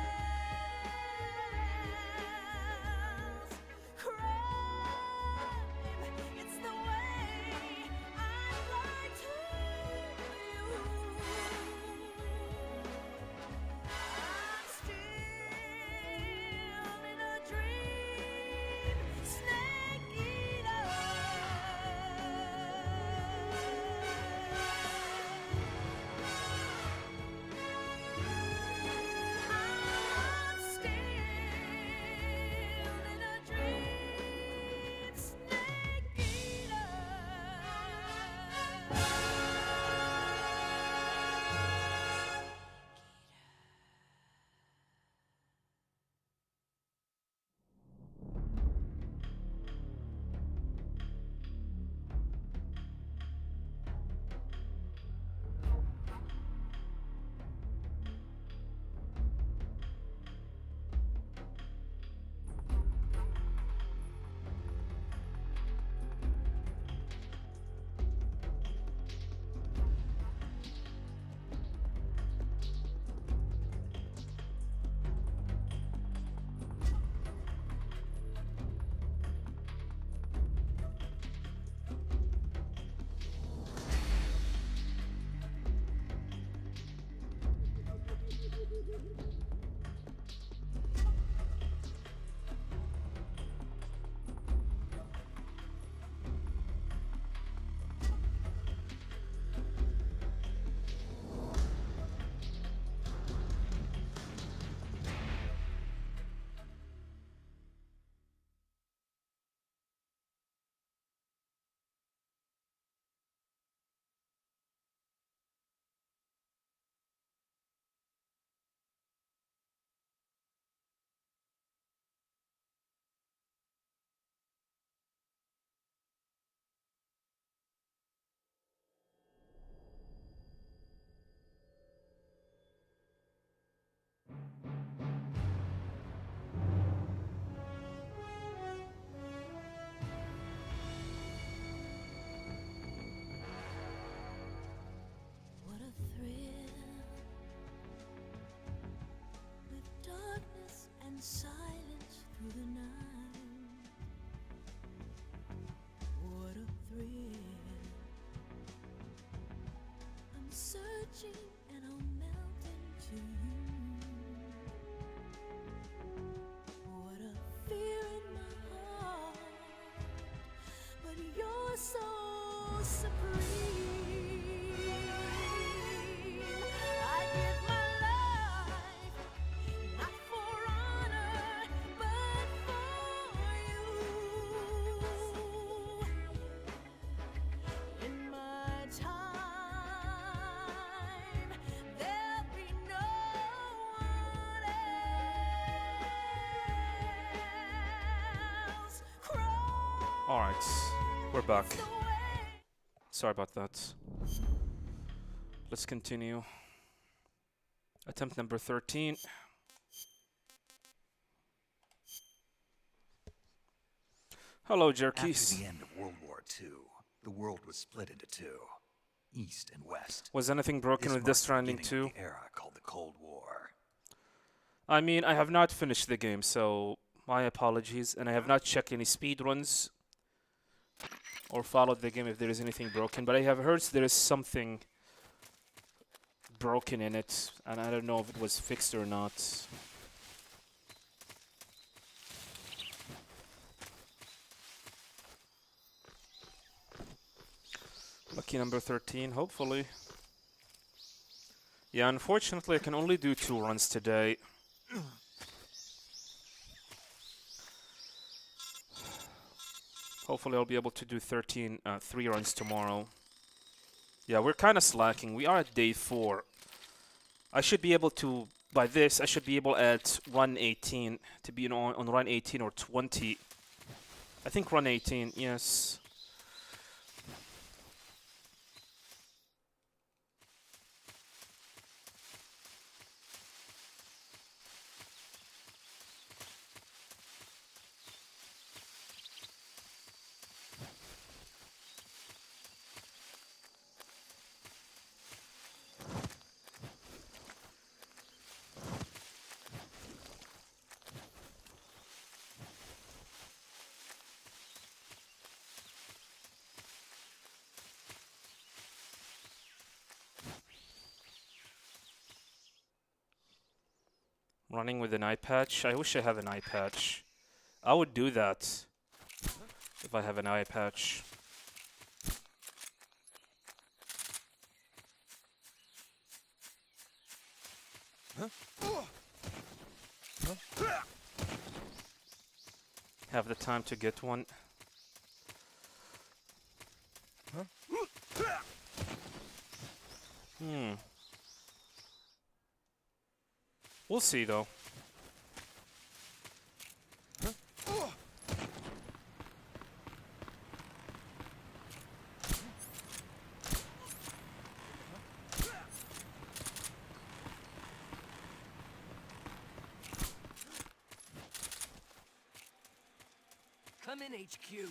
What a thrill, with darkness and silence through the night. What a thrill, I'm searching and I'll melt into you. What a fear in my heart, but you're so supreme. I give my life, not for honor, but for you. In my time, there'll be no one else. All right, we're back. Cross the way. Sorry about that. Let's continue. Attempt number 13. Hello, After jerkies. the end of World War II, the world was split into two, East and West. Was anything broken with marked Death the Stranding beginning 2? of the era called the Cold War. I mean, I have not finished the game, so my apologies. And I have not checked any speedruns or followed the game if there is anything broken. But I have heard there is something broken in it, and I don't know if it was fixed or not. Lucky number 13, hopefully. Yeah, unfortunately, I can only do 2 runs today. Hopefully, I'll be able to do 3 runs tomorrow. Yeah, we're kind of slacking. We are at day 4. I should be able to, by this, I should be able at run 18 to be on run 18 or 20. I think run 18, yes. Running with an eye patch? I wish I had an eye patch. I would do that if I have an eye patch. Have the time to get one. We'll see, though. Come in, HQ.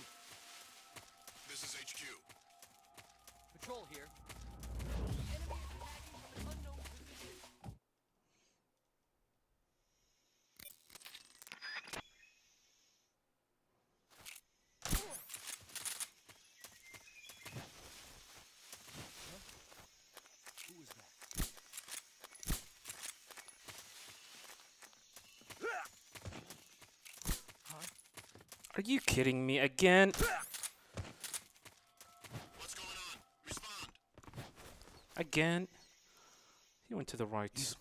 This is HQ. Patrol here. Enemy is attacking from an unknown position. Who was that? Are you kidding me again? What's going on? Respond. Again? He went to the right.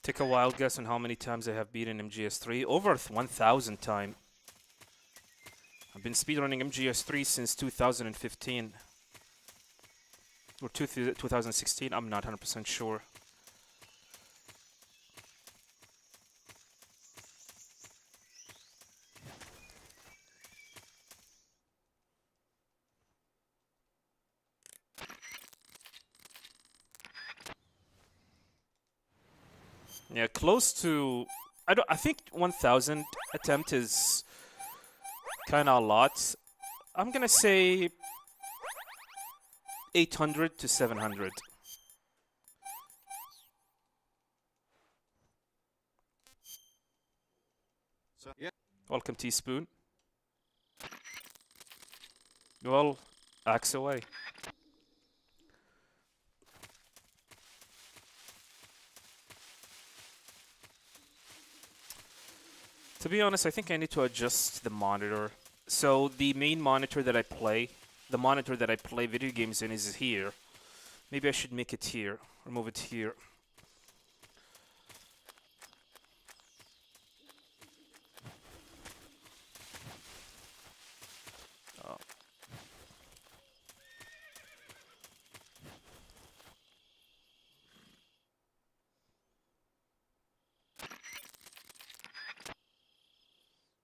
Take a wild guess on how many times I have beaten MGS3. Over 1,000 times. I've been speedrunning MGS3 since 2015. Or 2016, I'm not 100% sure. Yeah, close to... I think 1,000 attempt is kind of a lot. I'm gonna say 800 to 700. So, yeah. Welcome, Teaspoon. Well, axe away. To be honest, I think I need to adjust the monitor. So the main monitor that I play, the monitor that I play video games in is here. Maybe I should make it here, or move it here. Oh.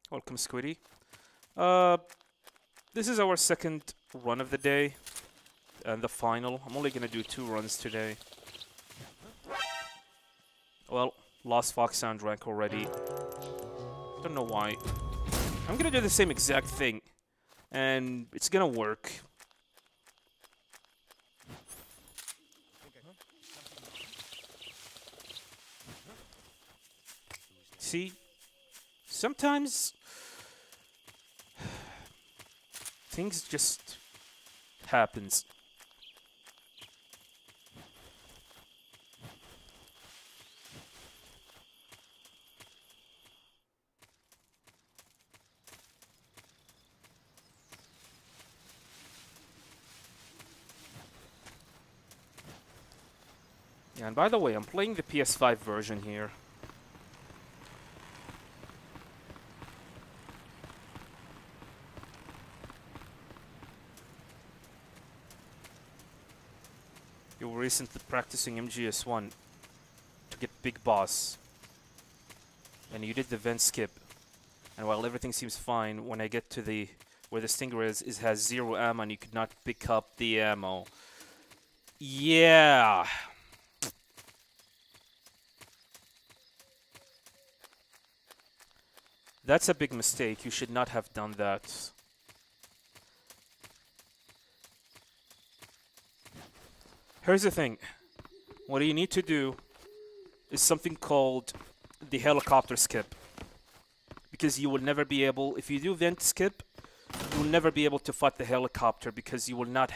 Welcome, Squiddy. This is our second run of the day, and the final. I'm only gonna do 2 runs today. Well, Lost Fox sound rank already. Don't know why. I'm gonna do the same exact thing, and it's gonna work. See? Sometimes things just happens. Yeah, and by the way, I'm playing the PS5 version here. You were recently practicing MGS1 to get Big Boss, and you did the vent skip. And while everything seems fine, when I get to the where the Stinger is, it has 0 ammo, and you could not pick up the ammo. Yeah. That's a big mistake. You should not have done that. Here's the thing. What you need to do is something called the helicopter skip. Because you will never be able, if you do vent skip, you will never be able to fight the helicopter because you will not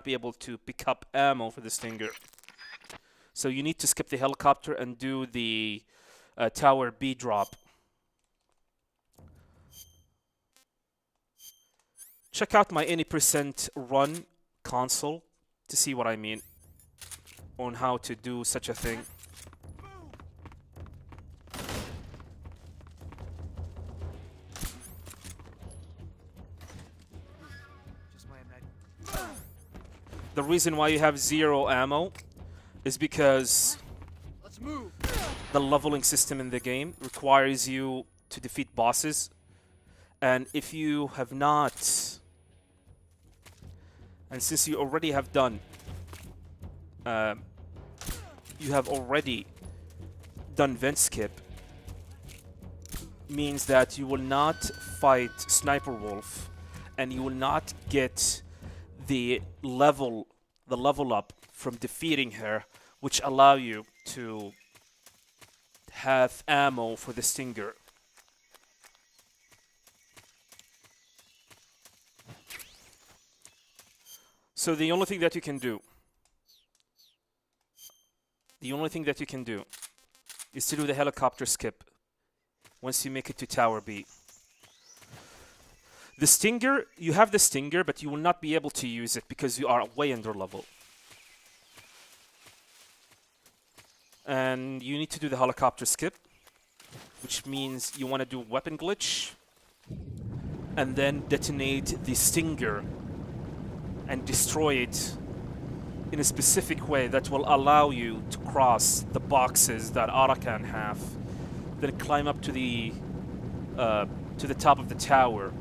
be able to pick up ammo for the Stinger. So you need to skip the helicopter and do the Tower B drop. Check out my any percent run console to see what I mean on how to do such a thing. Just my imagine. The reason why you have 0 ammo is because Let's move. the leveling system in the game requires you to defeat bosses, and if you have not, and since you already have done, you have already done vent skip, means that you will not fight Sniper Wolf, and you will not get the level up from defeating her, which allow you to have ammo for the Stinger. So the only thing that you can do, the only thing that you can do is to do the helicopter skip once you make it to Tower B. The Stinger, you have the Stinger, but you will not be able to use it because you are way under level. And you need to do the helicopter skip, which means you want to do weapon glitch and then detonate the Stinger and destroy it in a specific way that will allow you to cross the boxes that Arakan have, then climb up to the top of the tower,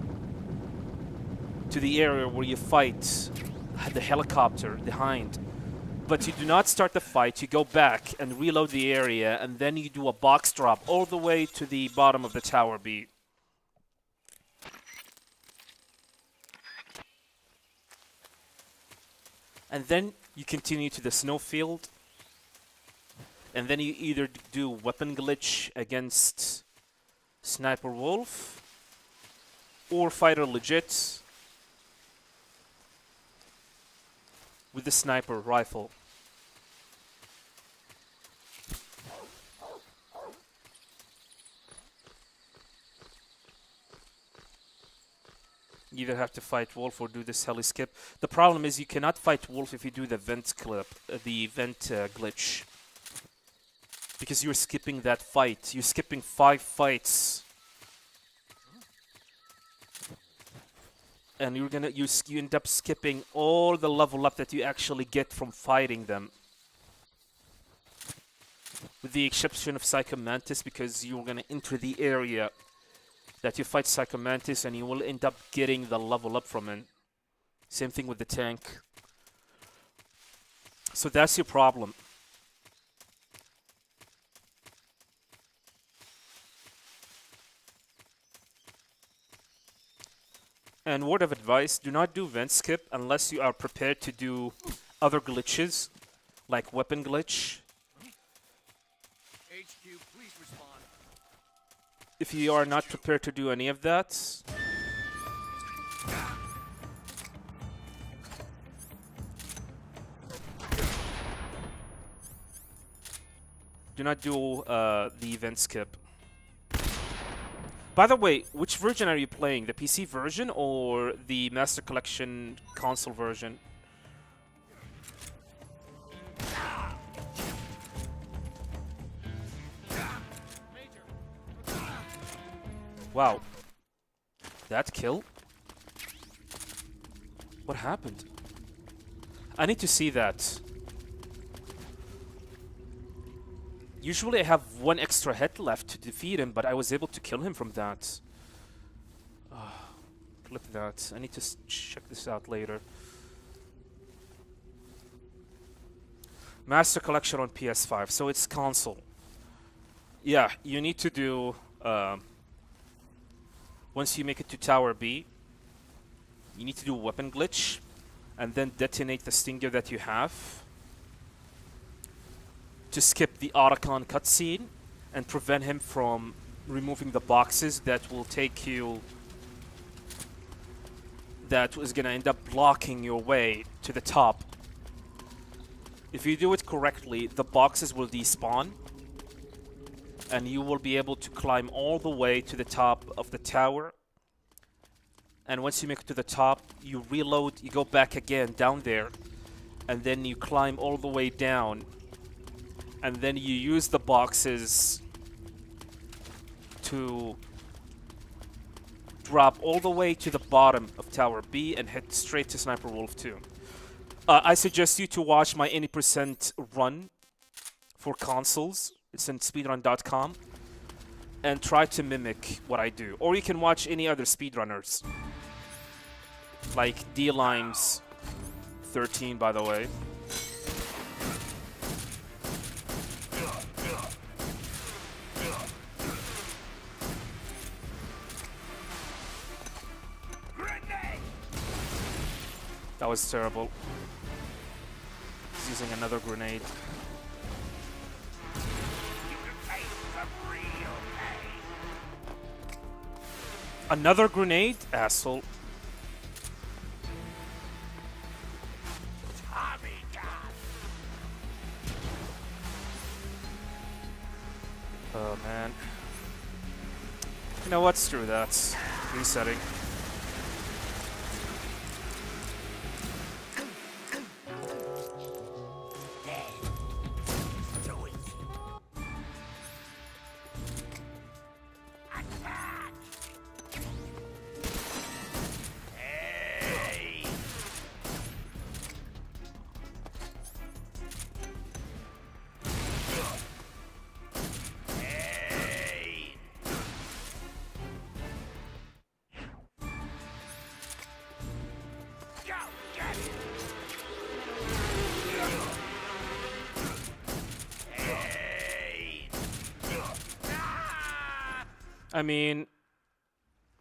to the area where you fight the helicopter behind. But you do not start the fight, you go back and reload the area, and then you do a box drop all the way to the bottom of the Tower B. And then you continue to the snowfield, and then you either do weapon glitch against Sniper Wolf or Fighter Legit with the sniper rifle. You either have to fight Wolf or do this heli skip. The problem is you cannot fight Wolf if you do the vent glitch. Because you're skipping that fight. You're skipping 5 fights. And you end up skipping all the level up that you actually get from fighting them. With the exception of Psycho Mantis, because you're gonna enter the area that you fight Psycho Mantis and you will end up getting the level up from it. Same thing with the tank. So that's your problem. And word of advice, do not do vent skip unless you are prepared to do other glitches, like weapon glitch. HQ, please respond. If you are not prepared to do any of that, do not do the event skip. By the way, which version are you playing? The PC version or the Master Collection console version? Wow. That kill? What happened? I need to see that. Usually I have 1 extra hit left to defeat him, but I was able to kill him from that. Clip that. I need to check this out later. Master Collection on PS5, so it's console. Yeah, you need to do... once you make it to Tower B, you need to do a weapon glitch, and then detonate the Stinger that you have to skip the Arakan cutscene and prevent him from removing the boxes that will take you... that is going to end up blocking your way to the top. If you do it correctly, the boxes will despawn, and you will be able to climb all the way to the top of the tower. And once you make it to the top, you reload, you go back again down there, and then you climb all the way down, and then you use the boxes to drop all the way to the bottom of Tower B and head straight to Sniper Wolf 2. I suggest you to watch my 80% run for consoles. It's on speedrun.com, and try to mimic what I do. Or you can watch any other speedrunners, like D-Limes 13, by the way. That was terrible. He's using another grenade. Another grenade? Asshole. Oh man. You know what? Screw that. Resetting. I mean,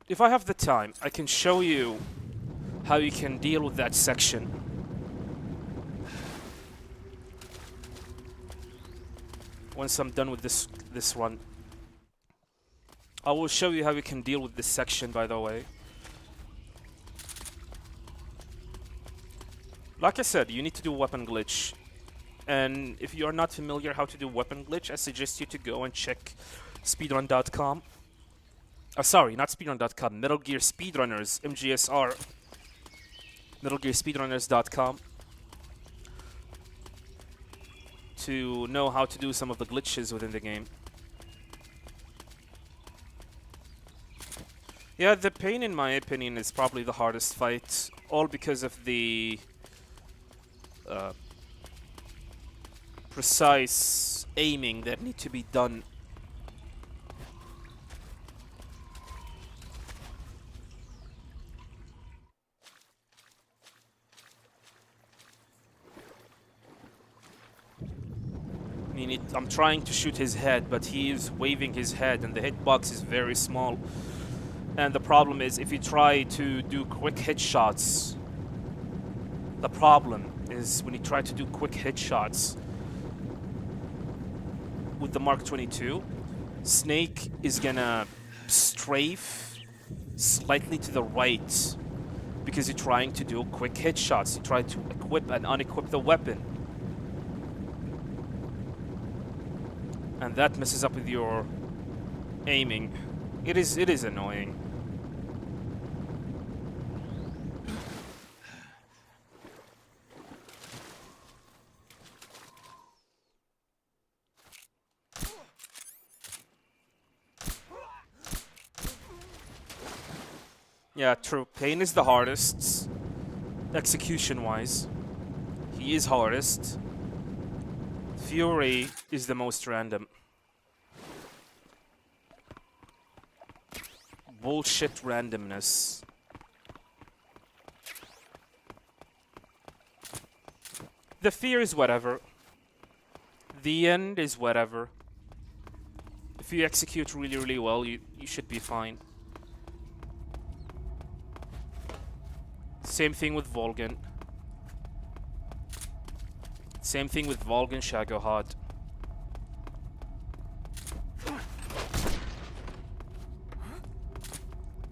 if I have the time, I can show you how you can deal with that section. Once I'm done with this one. I will show you how you can deal with this section, by the way. Like I said, you need to do weapon glitch. And if you are not familiar how to do weapon glitch, I suggest you to go and check speedrun.com. Sorry, not speedrun.com. Metal Gear Speedrunners, MGSR. MetalGearSpeedrunners.com to know how to do some of the glitches within the game. Yeah, the pain, in my opinion, is probably the hardest fight, all because of the precise aiming that need to be done. I mean, I'm trying to shoot his head, but he is waving his head, and the hitbox is very small. And the problem is, if you try to do quick headshots, the problem is when you try to do quick headshots with the Mark 22, Snake is gonna strafe slightly to the right because you're trying to do quick headshots. You try to equip and unequip the weapon. And that messes up with your aiming. It is annoying. Yeah, true. Pain is the hardest, execution-wise. He is hardest. Fury is the most random. Bullshit randomness. The fear is whatever. The end is whatever. If you execute really, really well, you should be fine. Same thing with Volgan. Same thing with Volgan Shagohod.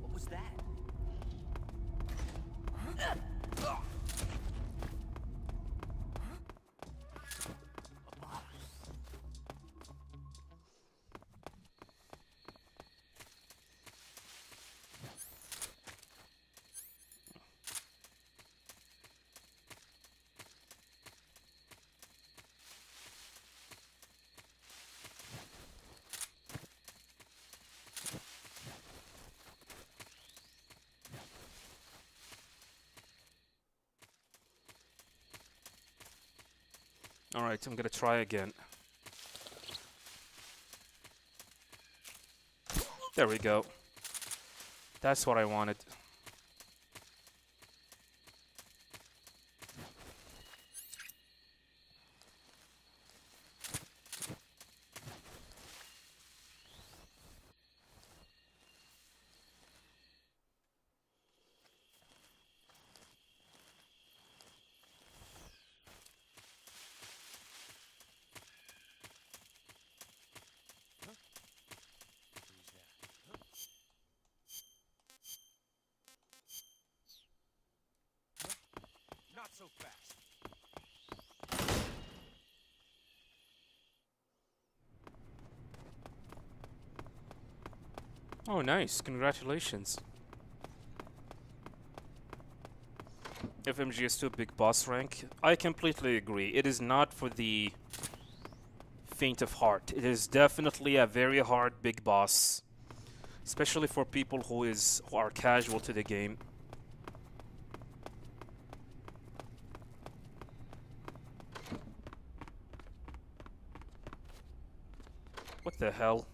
What was that? Alright, I'm gonna try again. There we go. That's what I wanted. Oh, nice. Congratulations. FMGS2 big boss rank. I completely agree. It is not for the faint of heart. It is definitely a very hard big boss, especially for people who are casual to the game. What the hell?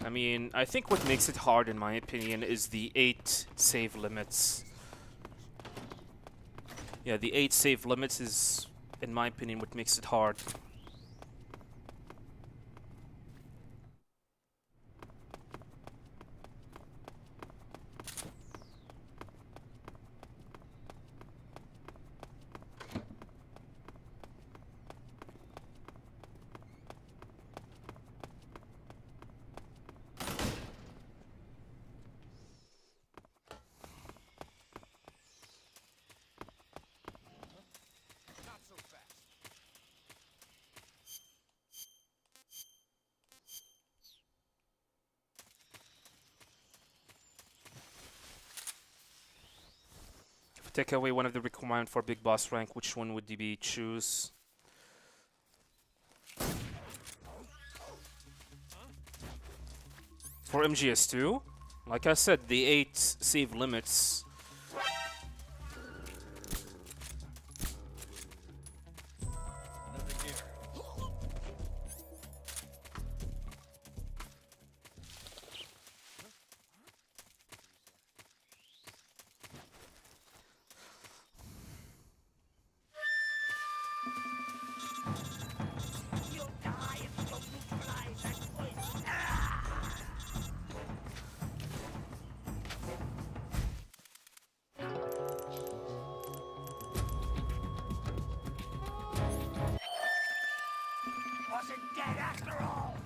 I mean, I think what makes it hard, in my opinion, is the 8 save limits. Yeah, the 8 save limits is, in my opinion, what makes it hard. Not so fast. If we take away one of the requirements for big boss rank, which one would you be choose? For MGS2, like I said, the 8 save limits. Another gear. You'll die if you don't neutralize that poison. Wasn't dead after all.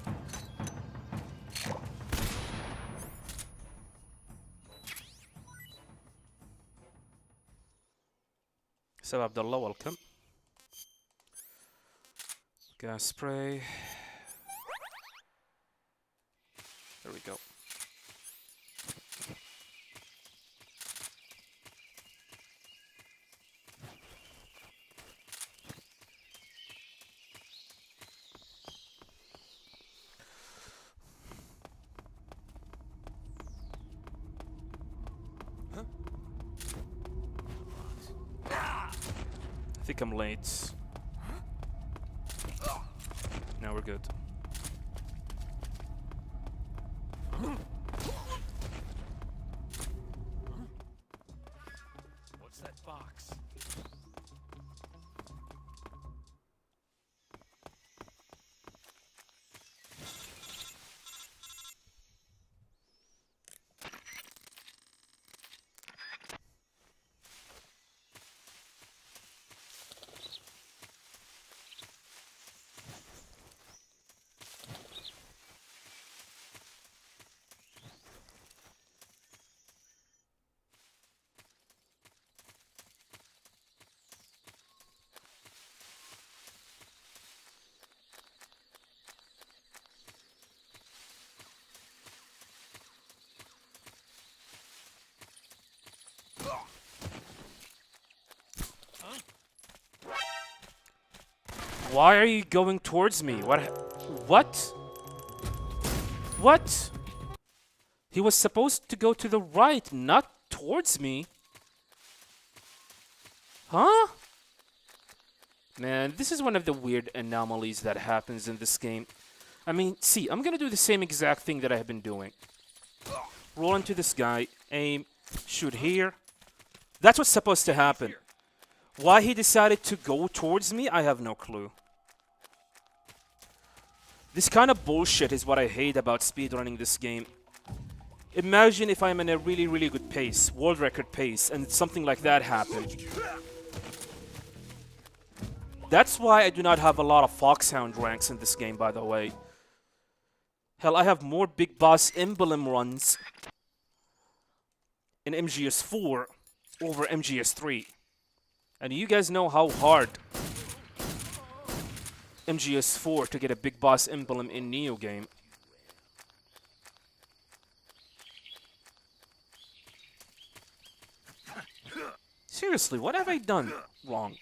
So Abdullah, welcome. Gas spray. There we go. I think I'm late. Now we're good. What's that box? Why are you going towards me? What? What? What? He was supposed to go to the right, not towards me. Huh? Man, this is one of the weird anomalies that happens in this game. I mean, see, I'm gonna do the same exact thing that I have been doing. Roll into this guy, aim, shoot here. That's what's supposed to happen. Why he decided to go towards me, I have no clue. This kind of bullshit is what I hate about speedrunning this game. Imagine if I'm in a really, really good pace, world record pace, and something like that happened. That's why I do not have a lot of Foxhound ranks in this game, by the way. Hell, I have more Big Boss Emblem runs in MGS4 over MGS3. And you guys know how hard MGS4 to get a Big Boss Emblem in Neo game. Seriously, what have I done wrong?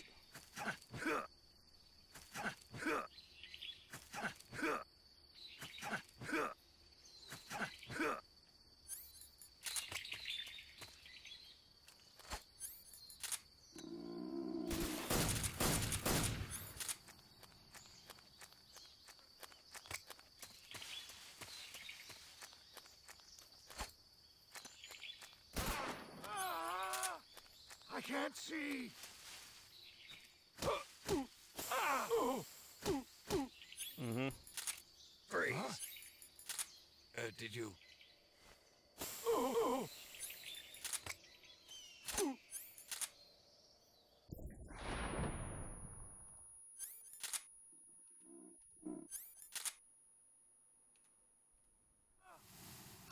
I can't see. Mm-hmm. Freeze. Did you?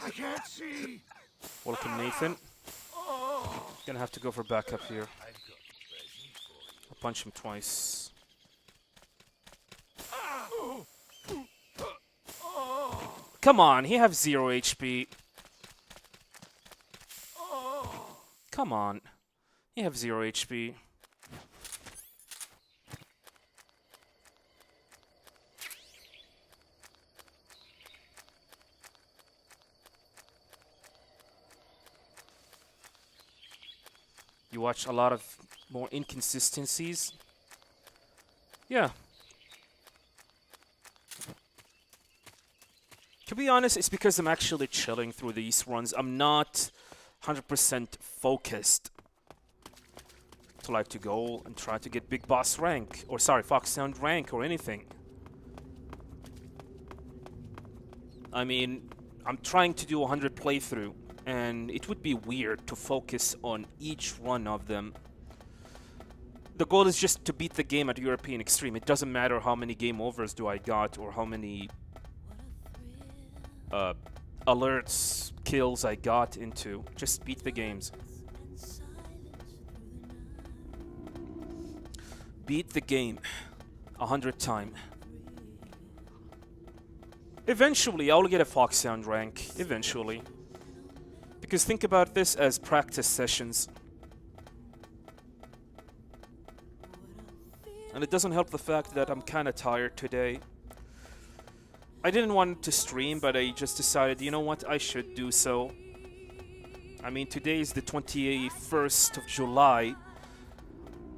I can't see. Welcome, Nathan. Gonna have to go for backup here. I'll punch him twice. Come on, he have 0 HP. Come on. He have 0 HP. You watch a lot of more inconsistencies. Yeah. To be honest, it's because I'm actually chilling through these runs. I'm not 100% focused to like to go and try to get Big Boss rank. Or sorry, Foxhound rank or anything. I mean, I'm trying to do 100 playthrough. And it would be weird to focus on each one of them. The goal is just to beat the game at European Extreme. It doesn't matter how many game overs do I got or how many alerts, kills I got into. Just beat the games. Beat the game 100 times. Eventually, I'll get a Foxhound rank. Eventually. Because think about this as practice sessions. And it doesn't help the fact that I'm kind of tired today. I didn't want to stream, but I just decided, you know what, I should do so. I mean, today is the 21st of July.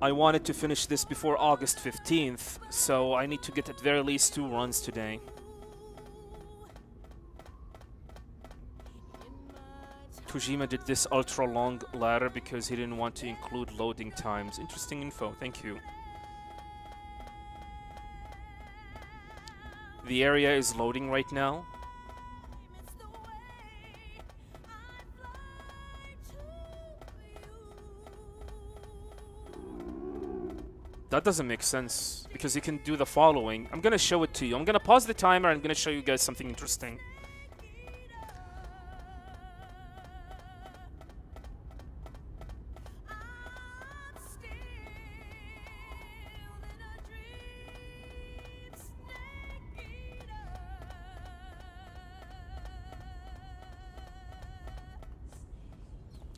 I wanted to finish this before August 15th, so I need to get at very least 2 runs today. Kojima did this ultra long ladder because he didn't want to include loading times. Interesting info, thank you. The area is loading right now. That doesn't make sense because you can do the following. I'm gonna show it to you. I'm gonna pause the timer and I'm gonna show you guys something interesting.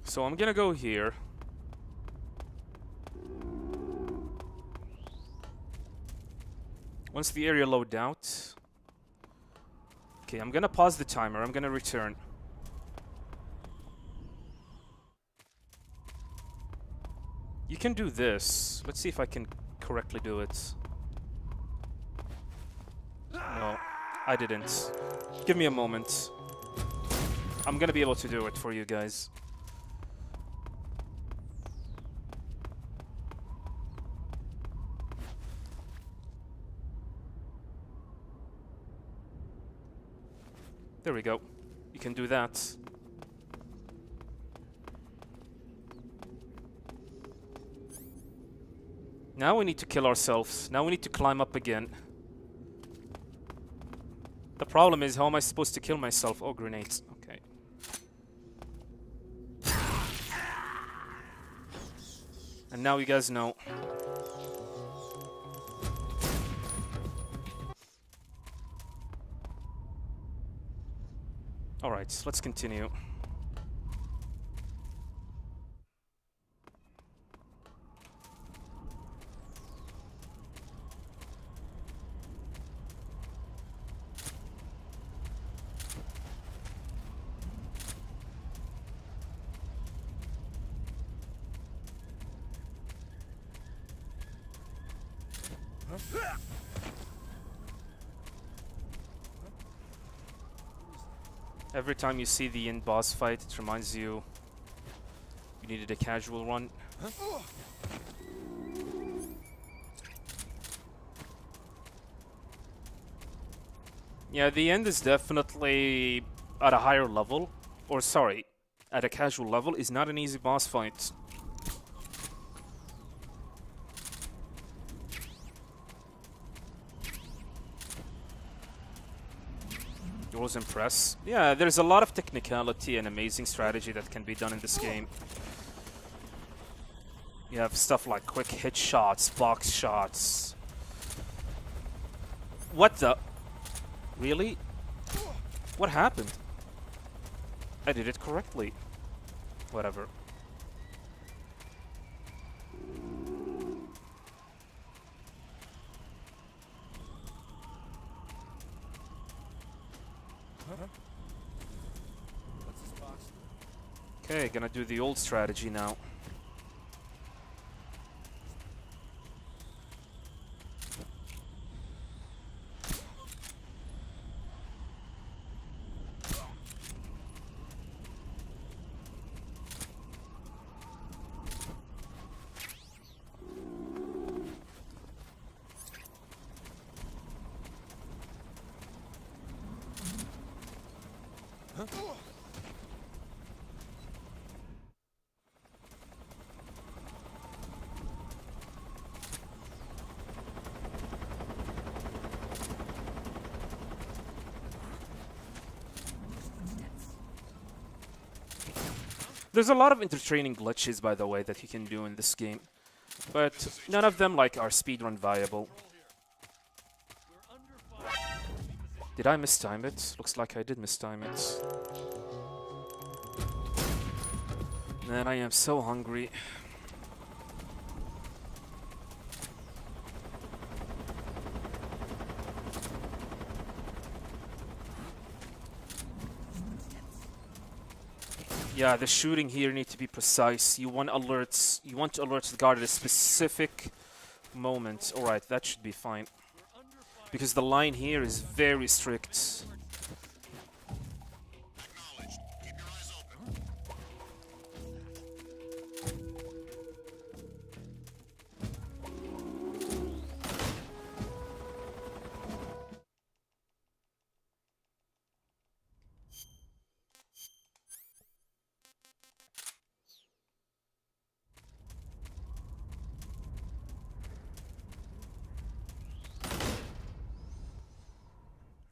So I'm gonna go here. Once the area loads out. Okay, I'm gonna pause the timer. I'm gonna return. You can do this. Let's see if I can correctly do it. No, I didn't. Give me a moment. I'm gonna be able to do it for you guys. There we go. You can do that. Now we need to kill ourselves. Now we need to climb up again. The problem is, how am I supposed to kill myself? Oh, grenades. Okay. And now you guys know. Alright, let's continue. Every time you see the end boss fight, it reminds you you needed a casual run. Yeah, the end is definitely at a higher level, or sorry, at a casual level, is not an easy boss fight. Was impressed. Yeah, there's a lot of technicality and amazing strategy that can be done in this game. You have stuff like quick hit shots, box shots. What the? Really? What happened? I did it correctly. Whatever. Okay, gonna do the old strategy now. There's a lot of entertaining glitches, by the way, that you can do in this game, but none of them like are speedrun viable. Did I mistime it? Looks like I did mistime it. Man, I am so hungry. Yeah, the shooting here needs to be precise. You want alerts. You want to alert the guard at a specific moment. Alright, that should be fine. Because the line here is very strict. Acknowledged. Keep your eyes open.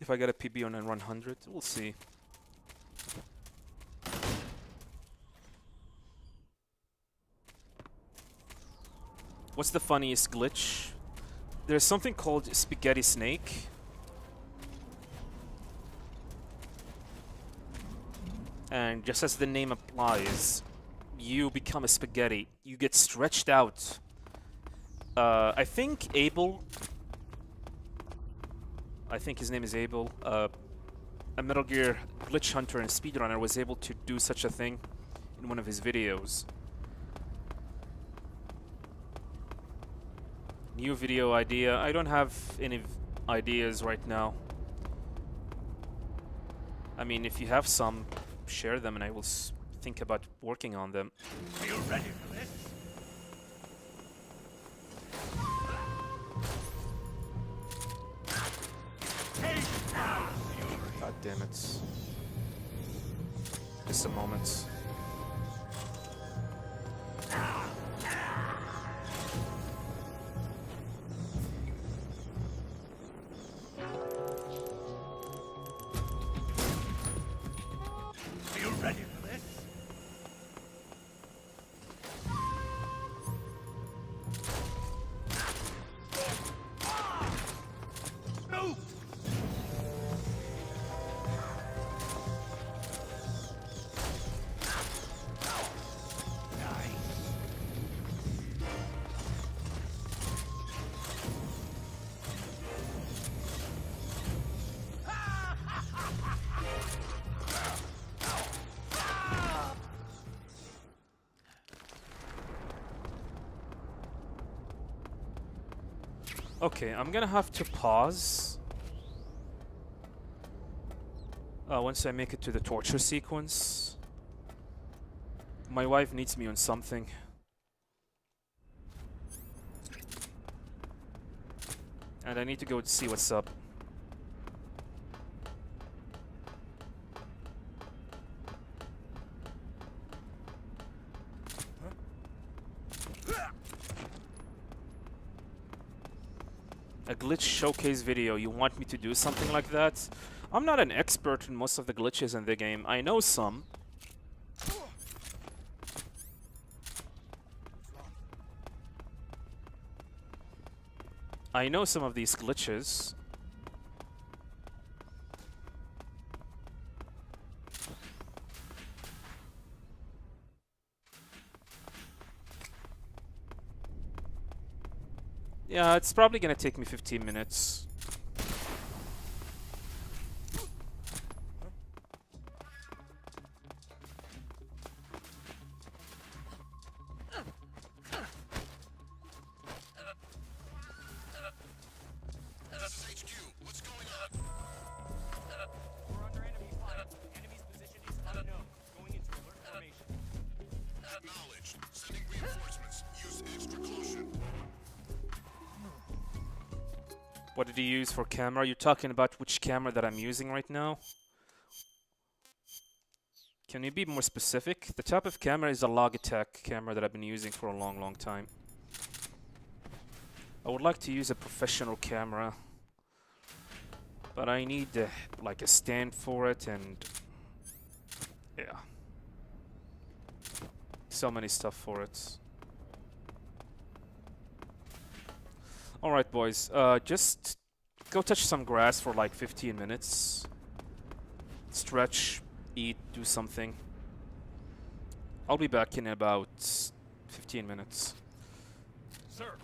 If I get a PB on a 100, we'll see. What's the funniest glitch? There's something called Spaghetti Snake. And just as the name applies, you become a spaghetti. You get stretched out. I think Abel... I think his name is Abel. A Metal Gear glitch hunter and speedrunner was able to do such a thing in one of his videos. New video idea. I don't have any ideas right now. I mean, if you have some, share them and I will think about working on them. Are you ready for this? God damn it. Just a moment. Okay, I'm gonna have to pause. Once I make it to the torture sequence. My wife needs me on something. And I need to go to see what's up. A glitch showcase video. You want me to do something like that? I'm not an expert in most of the glitches in the game. I know some. I know some of these glitches. Yeah, it's probably gonna take me 15 minutes. This is HQ. What's going on? We're under enemy fire. Enemy's position is unknown. Going into alert formation. Acknowledged. Sending reinforcements. Use extra caution. What did you use for camera? You're talking about which camera that I'm using right now? Can you be more specific? The type of camera is a Logitech camera that I've been using for a long, long time. I would like to use a professional camera, but I need like a stand for it, and yeah, so many stuff for it. Alright boys, just go touch some grass for like 15 minutes. Stretch, eat, do something. I'll be back in about 15 minutes. Sir.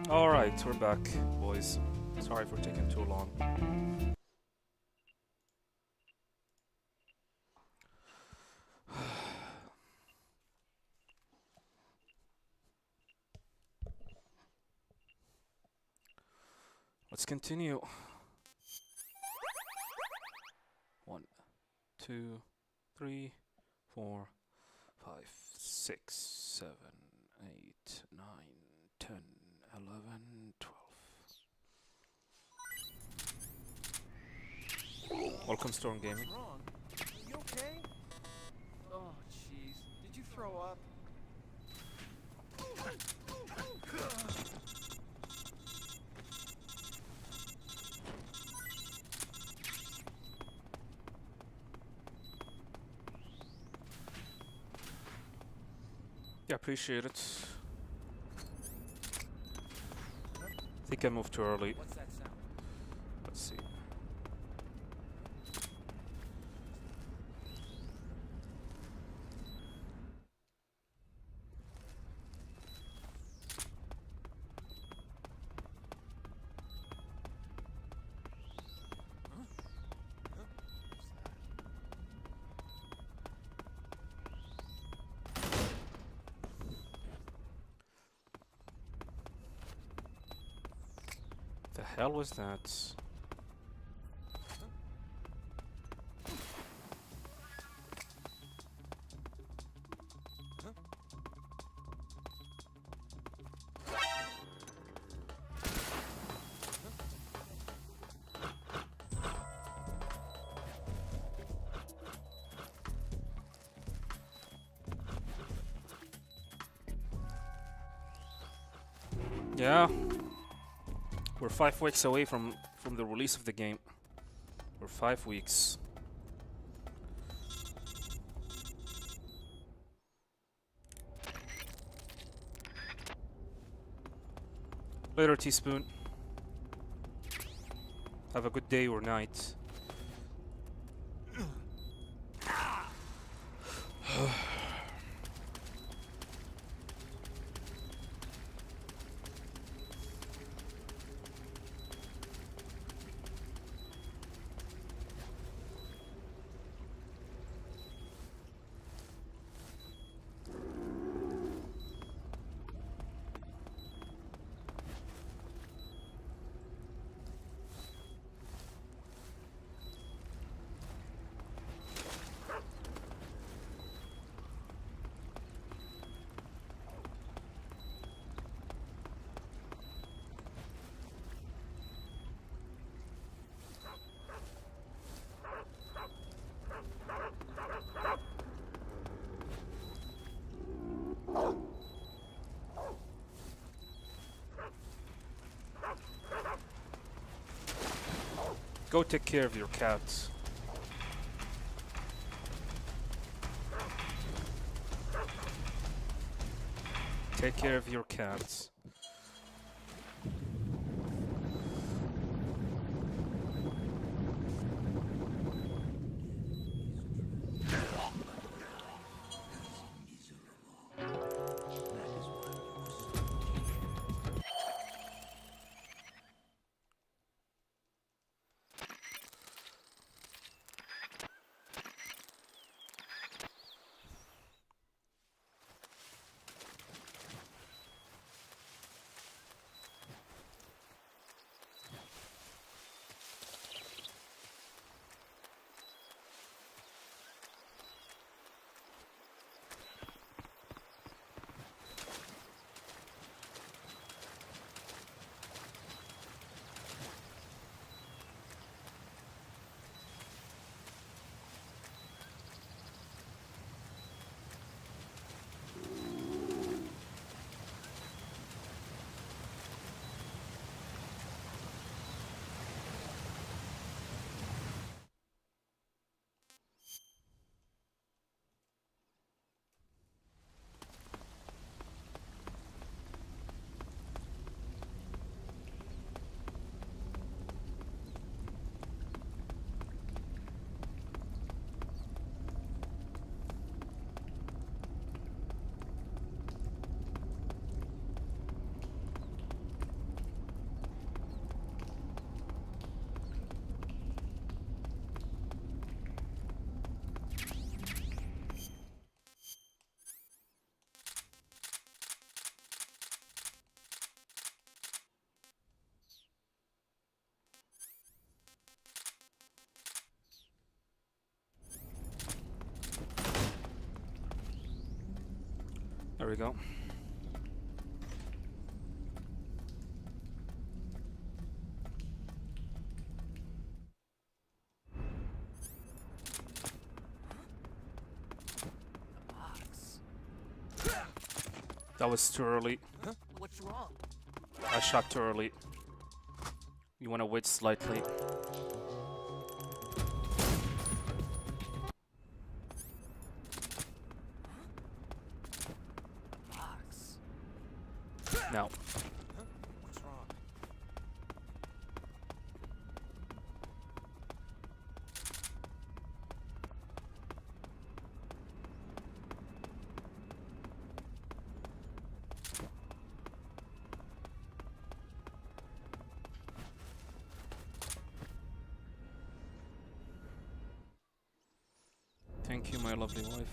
Alright, we're back, boys. Sorry for taking too long. Let's continue. 1, 2, 3, 4, 5, 6, 7, 8, 9, 10, 11, 12. Welcome, Storm Gaming. What's wrong? Are you okay? Oh, jeez. Did you throw up? Yeah, appreciate it. I think I moved too early. What's that sound? Let's see. The hell was that? Yeah. We're 5 weeks away from the release of the game. We're 5 weeks. Later, Teaspoon. Have a good day or night. Go take care of your cats. Take care of your cats. we go. That was too early. What's wrong? I shot too early. You want to wait slightly. Box. No. What's wrong? Thank you, my lovely wife.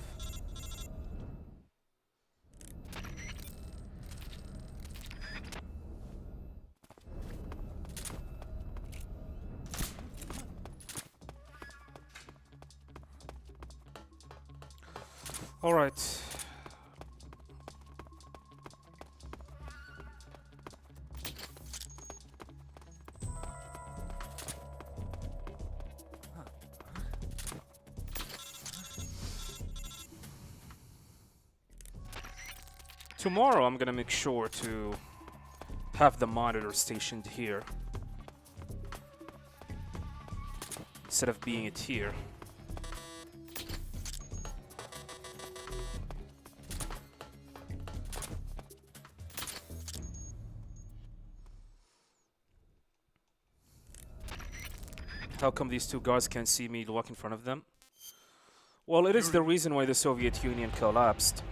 All right. Tomorrow I'm gonna make sure to have the monitor stationed here instead of being it here. How come these two guards can't see me walk in front of them? Well, it is the reason why the Soviet Union collapsed.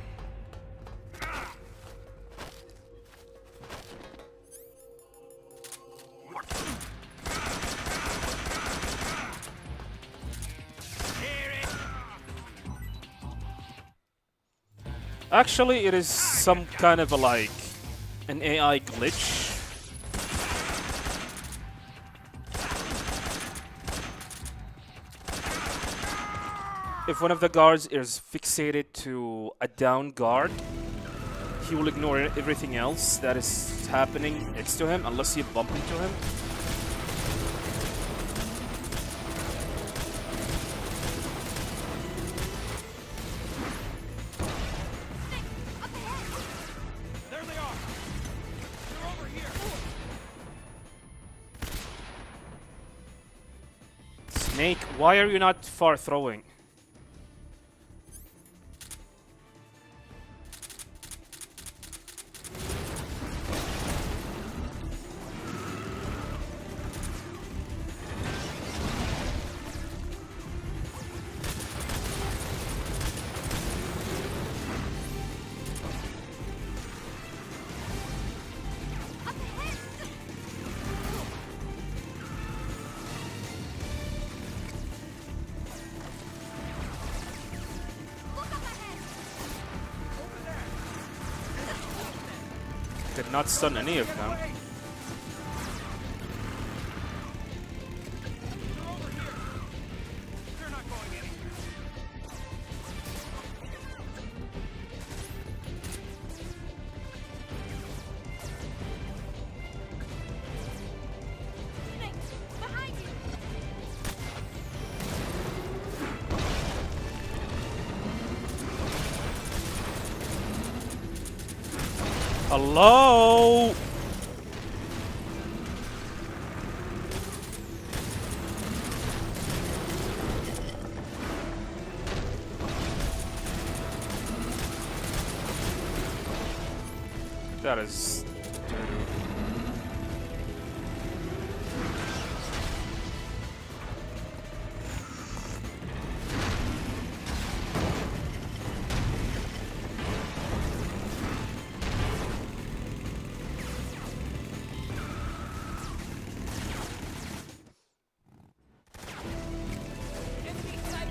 Actually, it is some kind of a, like, an AI glitch. If one of the guards is fixated to a down guard, he will ignore everything else that is happening next to him unless you bump into him. There they are. They're over here. Snake, why are you not far throwing? Did not stun any of them. They're over here. They're not going anywhere. Snake, behind you! Hello? That is... Enemy sighted.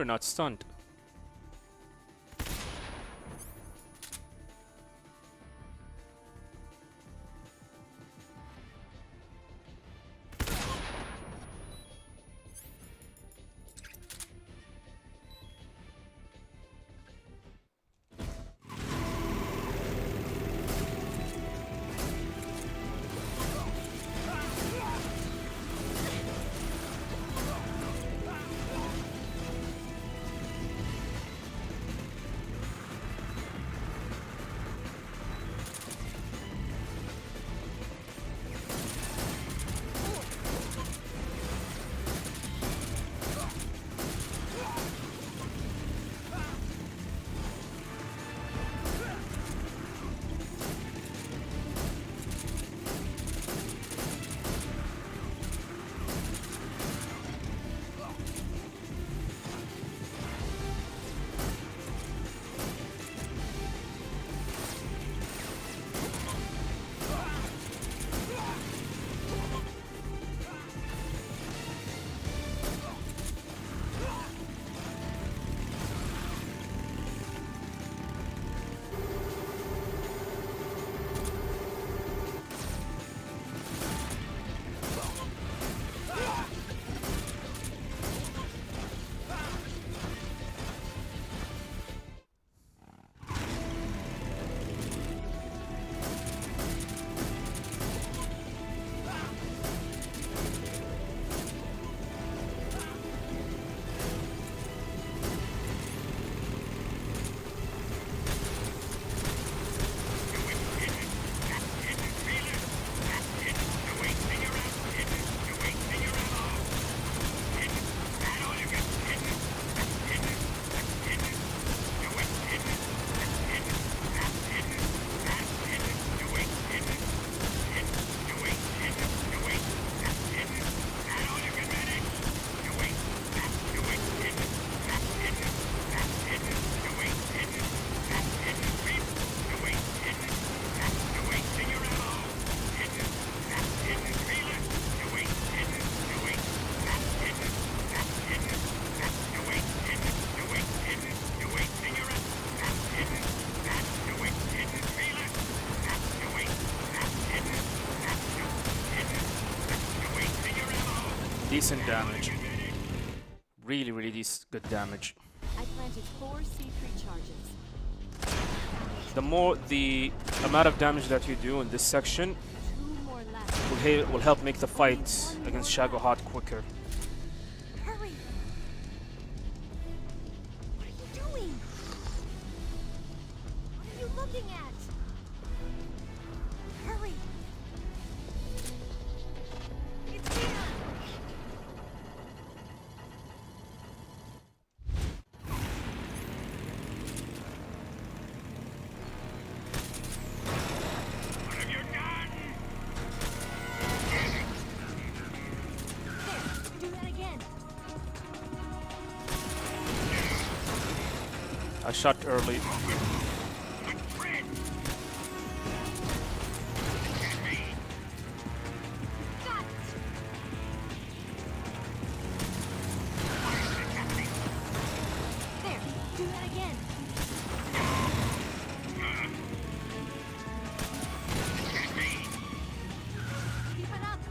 You're not stunned. Decent damage. Really, really good damage. I planted 4 C3 charges. The amount of damage that you do in this section 2 more left. will help make the fight against Shagohod quicker. Hurry! What are you doing? What are you looking at? Hurry! It's here! What have you done? There! Do that again! I shot early. Fred! Get me! Got it! There! Do that again! Get me! Keep it up!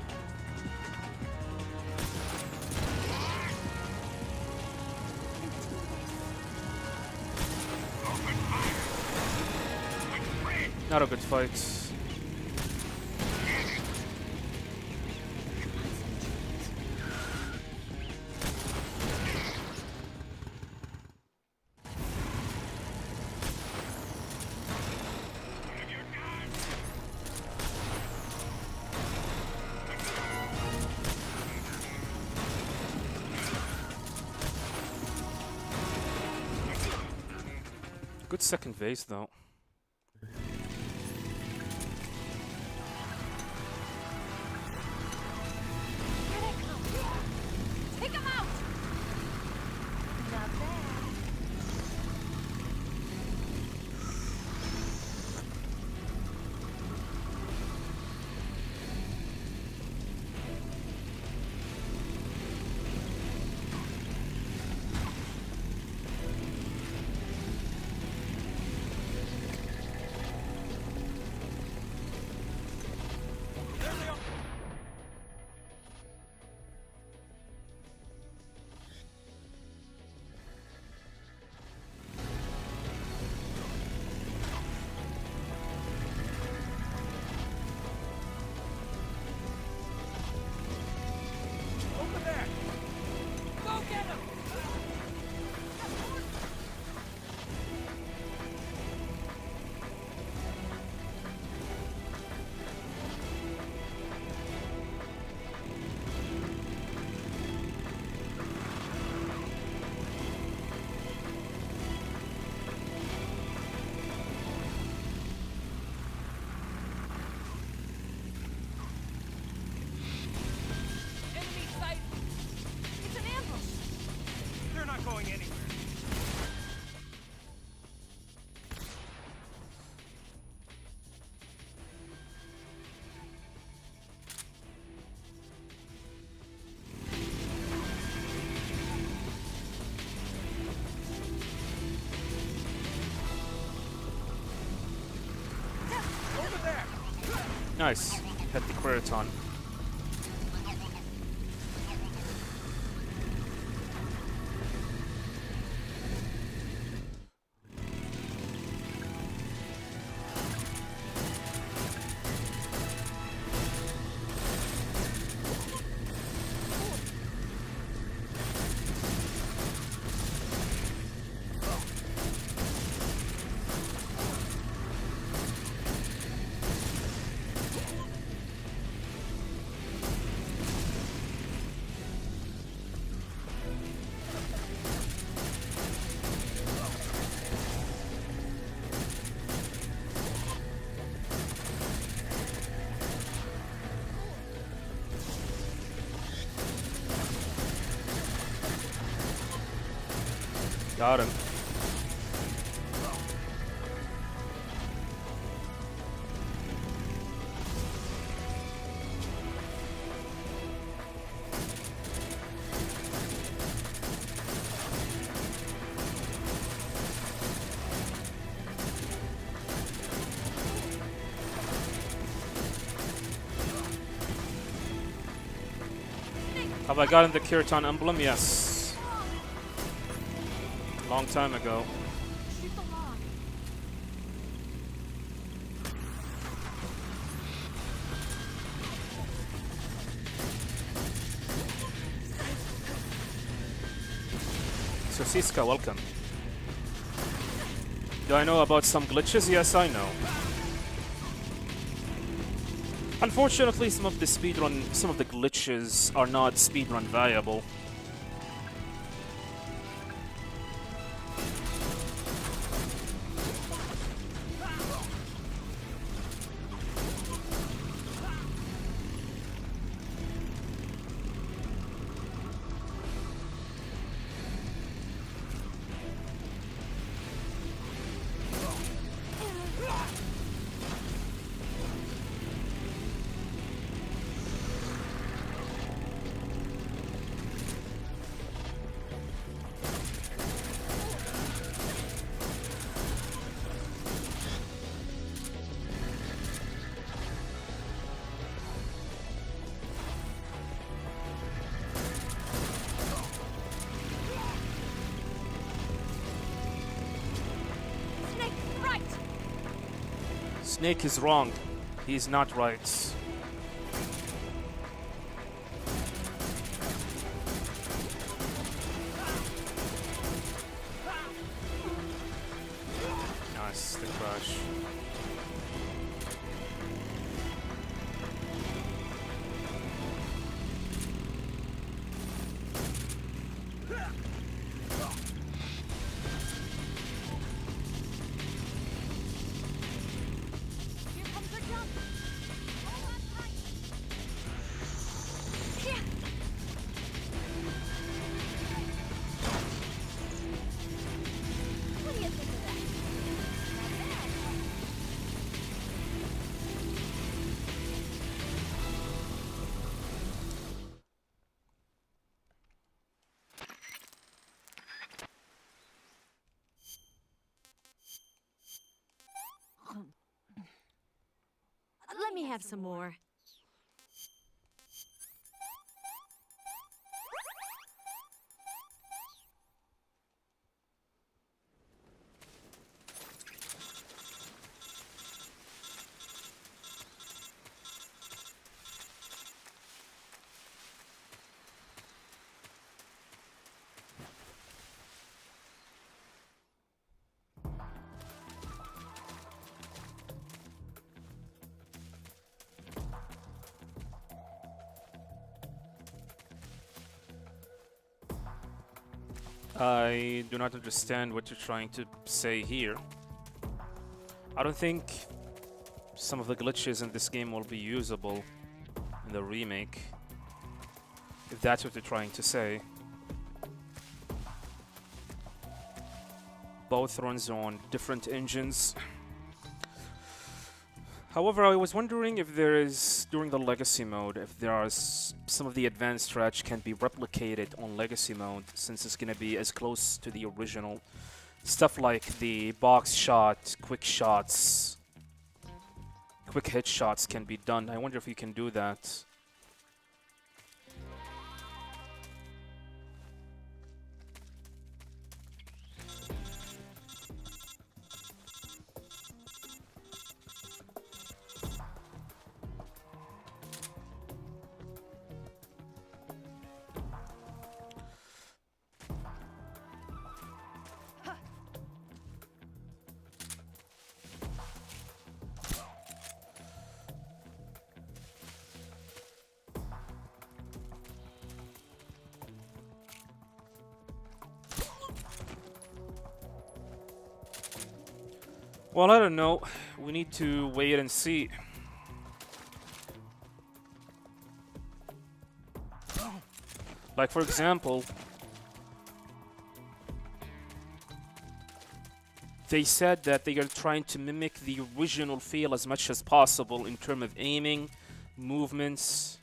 Open fire! Fred! Not a good fight. What have you done? Good second phase though. Here they come! Take them out! Not bad. Nice. Hit the Queriton. Got him. Have I gotten the Kirtan emblem? Yes. Long time ago. Shoot the log. So Siska, welcome. Do I know about some glitches? Yes, I know. Unfortunately, some of the glitches are not speedrun viable. Snake, right! Snake is wrong. He's not right. Nice, the crash. Here comes the jump! Hold on tight! Yeah. What do you think of that? Let me have some more. I do not understand what you're trying to say here. I don't think some of the glitches in this game will be usable in the remake, if that's what you're trying to say. Both runs on different engines. However, I was wondering if there is, during the Legacy mode, if there are some of the advanced stretch can be replicated on Legacy mode, since it's going to be as close to the original. Stuff like the box shot, quick shots, quick headshots can be done. I wonder if you can do that. Well, I don't know. We need to wait and see. Like, for example, they said that they are trying to mimic the original feel as much as possible in terms of aiming, movements,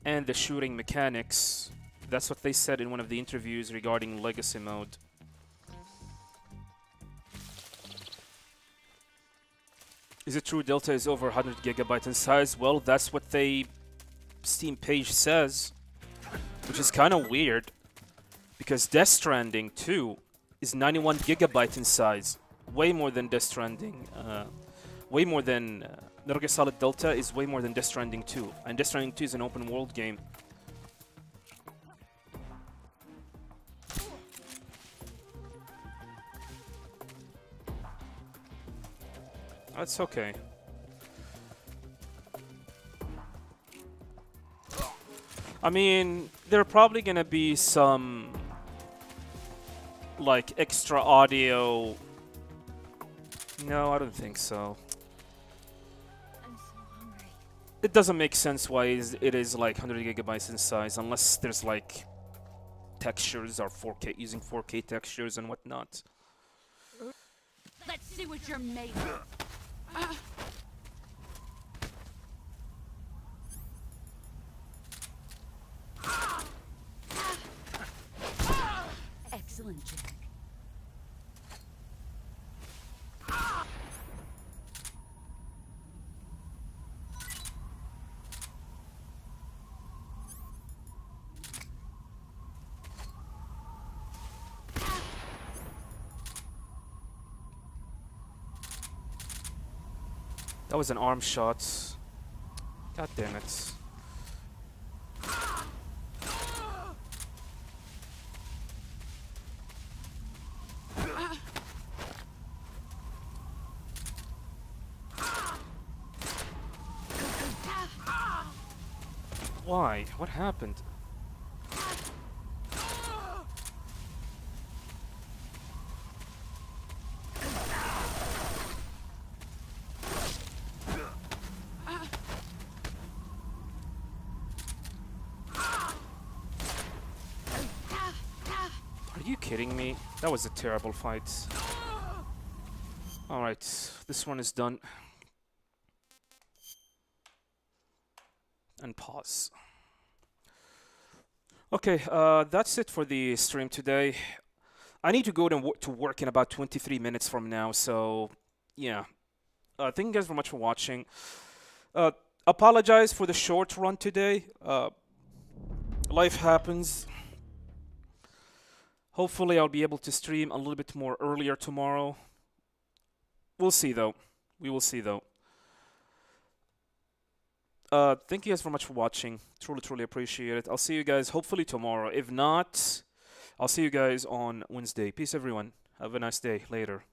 and the shooting mechanics. That's what they said in one of the interviews regarding Legacy Mode. Is it true Delta is over 100 gigabyte in size? Well, that's what they Steam page says, which is kind of weird because Death Stranding 2 is 91 gigabyte in size, way more than Death Stranding, way more than Metal Gear Solid Delta is way more than Death Stranding 2, and Death Stranding 2 is an open world game. That's okay. I mean, there are probably gonna be some like extra audio. No, I don't think so. I'm so hungry. It doesn't make sense why it is like 100 gigabytes in size unless there's like textures or 4K using 4K textures and whatnot. Let's see what you're made of. Excellent, Jack. That was an arm shot. God damn it. Why? What happened? Are you kidding me? That was a terrible fight. Alright, this one is done. And pause. Okay, that's it for the stream today. I need to go to work in about 23 minutes from now, so yeah. Thank you guys very much for watching. Apologize for the short run today. Life happens. Hopefully I'll be able to stream a little bit more earlier tomorrow. We'll see though. We will see though. Thank you guys very much for watching. Truly appreciate it. I'll see you guys hopefully tomorrow. If not, I'll see you guys on Wednesday. Peace everyone. Have a nice day. Later.